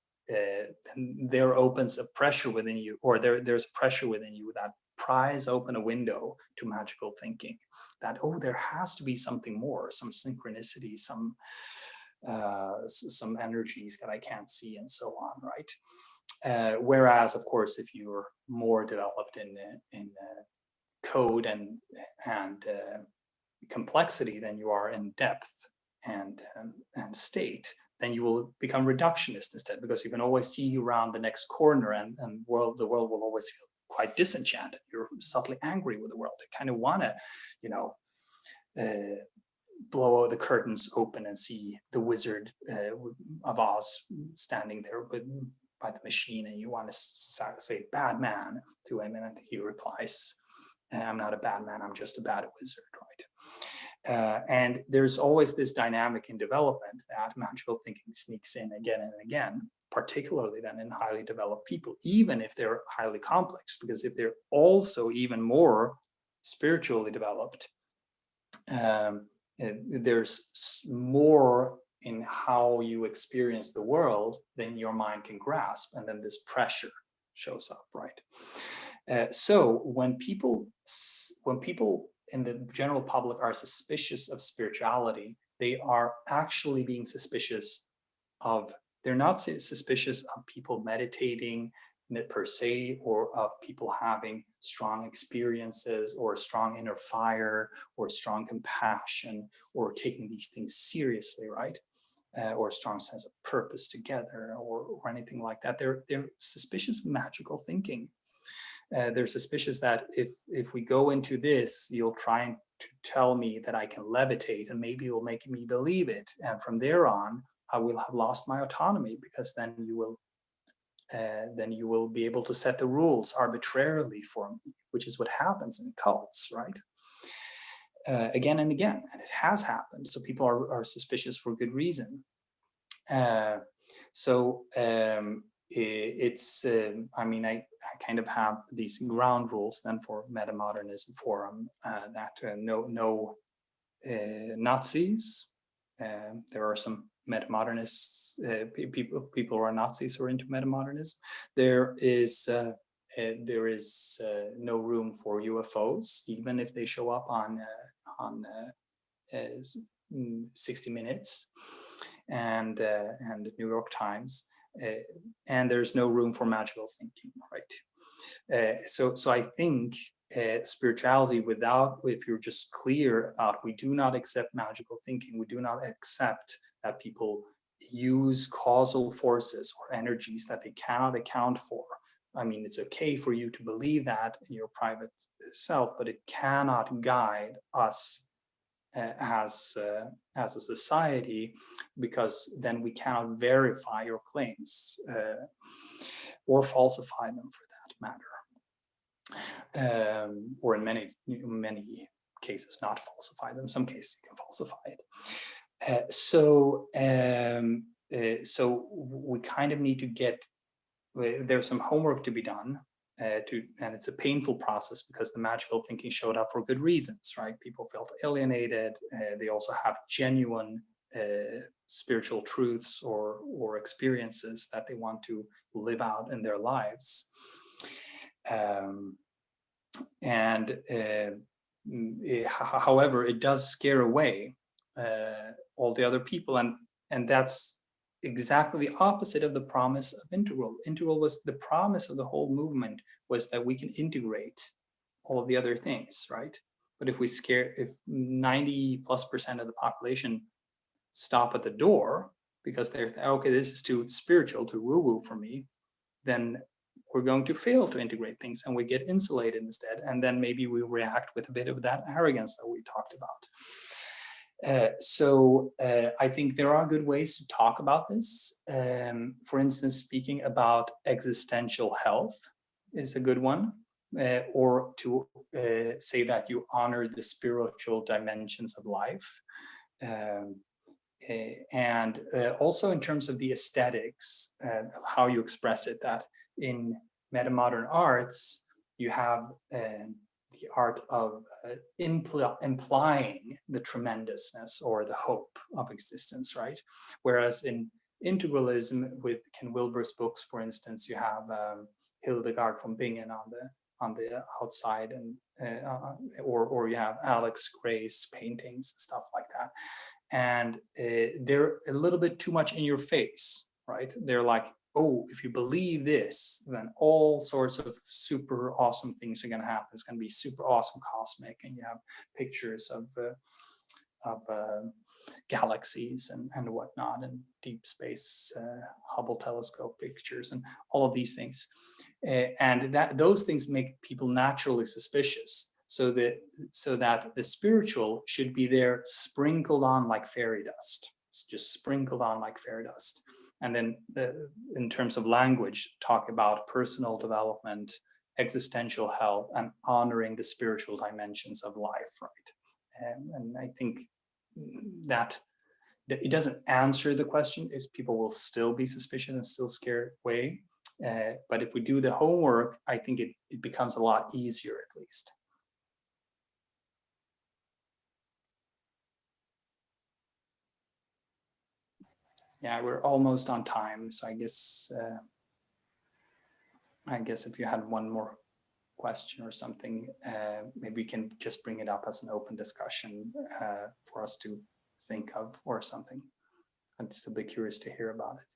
there opens a pressure within you, or there's pressure within you that pries open a window to magical thinking, that there has to be something more, some synchronicity, some some energies that I can't see, and so on, right? Whereas, of course, if you're more developed in code and complexity than you are in depth and state, then you will become reductionist instead, because you can always see around the next corner, and the world will always feel quite disenchanted. You're subtly angry with the world. You kind of want to, you know, blow the curtains open and see the Wizard of Oz standing there by the machine, and you want to say "bad man" to him, and he replies, "I'm not a bad man. I'm just a bad wizard," right? And there's always this dynamic in development that magical thinking sneaks in again and again, particularly then in highly developed people, even if they're highly complex, because if they're also even more spiritually developed, there's more in how you experience the world than your mind can grasp, and then this pressure shows up, right? So when people in the general public are suspicious of spirituality, they are actually being suspicious of, they're not suspicious of people meditating per se, or of people having strong experiences or strong inner fire or strong compassion or taking these things seriously, right? Or a strong sense of purpose together, or anything like that. They're suspicious of magical thinking. They're suspicious that if we go into this, you'll try to tell me that I can levitate, and maybe you'll make me believe it. And from there on, I will have lost my autonomy, because then you will be able to set the rules arbitrarily for me, which is what happens in cults, right? Again and again, and it has happened. So people are suspicious for good reason. It's I mean, I kind of have these ground rules then for Metamodernism Forum, that no Nazis. There are some metamodernists, people who are Nazis who are into metamodernism. There is no room for UFOs, even if they show up on 60 Minutes and New York Times, and there's no room for magical thinking, right? So I think spirituality, if you're just clear about, we do not accept magical thinking, we do not accept that people use causal forces or energies that they cannot account for. I mean, it's okay for you to believe that in your private self, but it cannot guide us as a society, because then we cannot verify your claims or falsify them, for that matter. Or in many cases not falsify them. Some cases you can falsify it. So we kind of need to get, there's some homework to be done, and it's a painful process, because the magical thinking showed up for good reasons, right? People felt alienated. They also have genuine spiritual truths or experiences that they want to live out in their lives. However, it does scare away all the other people, and that's exactly the opposite of the promise of Integral. Integral was the promise of the whole movement, was that we can integrate all of the other things, right? But if 90+% of the population stop at the door because they're okay, this is too spiritual, too woo-woo for me, then we're going to fail to integrate things, and we get insulated instead. And then maybe we react with a bit of that arrogance that we talked about. I think there are good ways to talk about this. For instance, speaking about existential health is a good one, or to say that you honor the spiritual dimensions of life. And also in terms of the aesthetics, how you express it, that in metamodern arts, you have the art of implying the tremendousness or the hope of existence, right? Whereas in integralism, with Ken Wilber's books, for instance, you have Hildegard von Bingen on the outside, and or you have Alex Gray's paintings, stuff like that. and they're a little bit too much in your face, right? They're like, oh, if you believe this, then all sorts of super awesome things are going to happen. It's going to be super awesome cosmic, and you have pictures of galaxies and whatnot, and deep space Hubble telescope pictures, and all of these things, and those things make people naturally suspicious. So that the spiritual should be there, sprinkled on like fairy dust. It's just sprinkled on like fairy dust. And then in terms of language, talk about personal development, existential health, and honoring the spiritual dimensions of life, right? And I think that it doesn't answer the question. People will still be suspicious and still scared away. But if we do the homework, I think it becomes a lot easier, at least. Yeah, we're almost on time, so I guess if you had one more question or something, maybe we can just bring it up as an open discussion for us to think of or something. I'd still be curious to hear about it.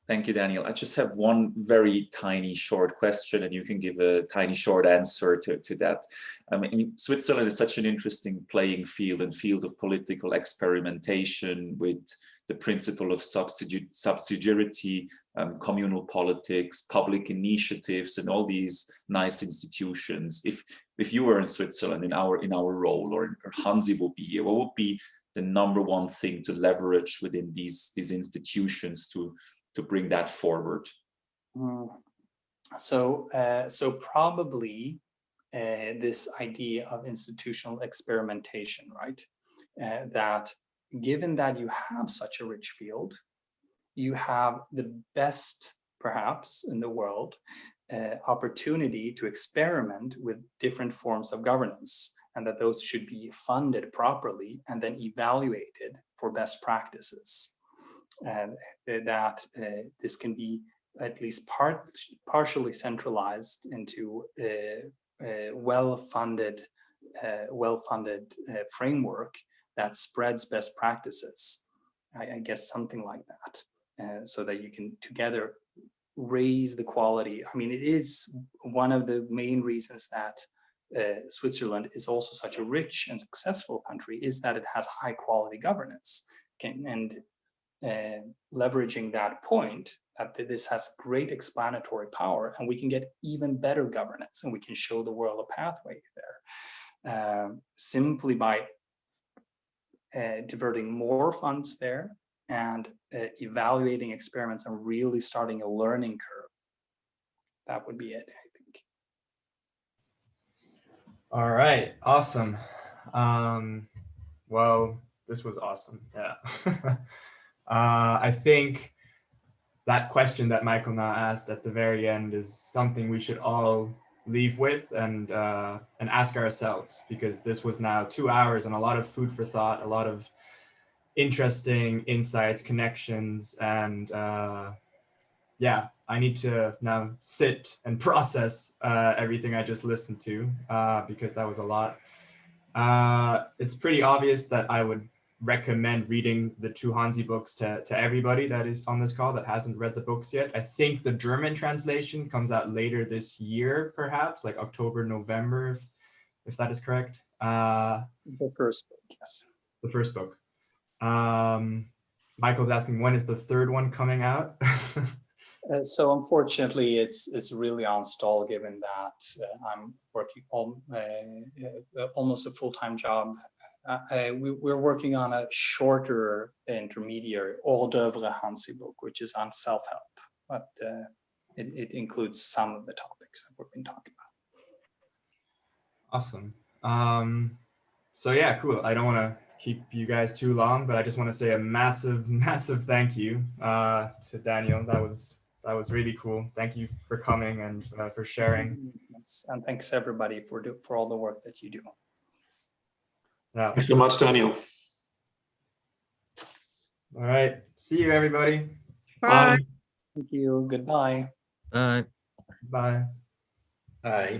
Thank you, Daniel. I just have one very tiny short question, and you can give a tiny short answer to that. I mean, Switzerland is such an interesting playing field and field of political experimentation with the principle of subsidiarity, communal politics, public initiatives, and all these nice institutions. If you were in Switzerland in our role, or Hansi will be here, what would be the #1 thing to leverage within these institutions to bring that forward? So probably this idea of institutional experimentation, right? That given that you have such a rich field, you have the best, perhaps, in the world opportunity to experiment with different forms of governance, and that those should be funded properly and then evaluated for best practices. And that this can be at least partially centralized into a well-funded framework that spreads best practices. I guess something like that, so that you can together raise the quality. I mean, it is one of the main reasons that Switzerland is also such a rich and successful country, is that it has high quality governance. Leveraging that point, that this has great explanatory power, and we can get even better governance, and we can show the world a pathway there simply by diverting more funds there and evaluating experiments and really starting a learning curve. That would be it, I think. All right, awesome. Well, this was awesome. Yeah. I think that question that Michael now asked at the very end is something we should all leave with and ask ourselves, because this was now 2 hours and a lot of food for thought, a lot of interesting insights, connections, and yeah, I need to now sit and process everything I just listened to because that was a lot. It's pretty obvious that I would recommend reading the 2 Hansi books to everybody that is on this call that hasn't read the books yet. I think the German translation comes out later this year, perhaps like October, November, if that is correct. The first book, yes. The first book. Michael's asking, when is the 3rd one coming out? So unfortunately, it's really on stall, given that I'm working almost a full-time job. We're working on a shorter intermediary hors d'oeuvre Hansi book, which is on self-help, but it includes some of the topics that we've been talking about. Awesome. So yeah, cool. I don't want to keep you guys too long, but I just want to say a massive thank you to Daniel. That was really cool. Thank you for coming and for sharing. And thanks everybody for all the work that you do. Yeah. Thanks so much, Daniel. All right. See you, everybody. Bye. Thank you. Goodbye. Bye. Bye. Bye.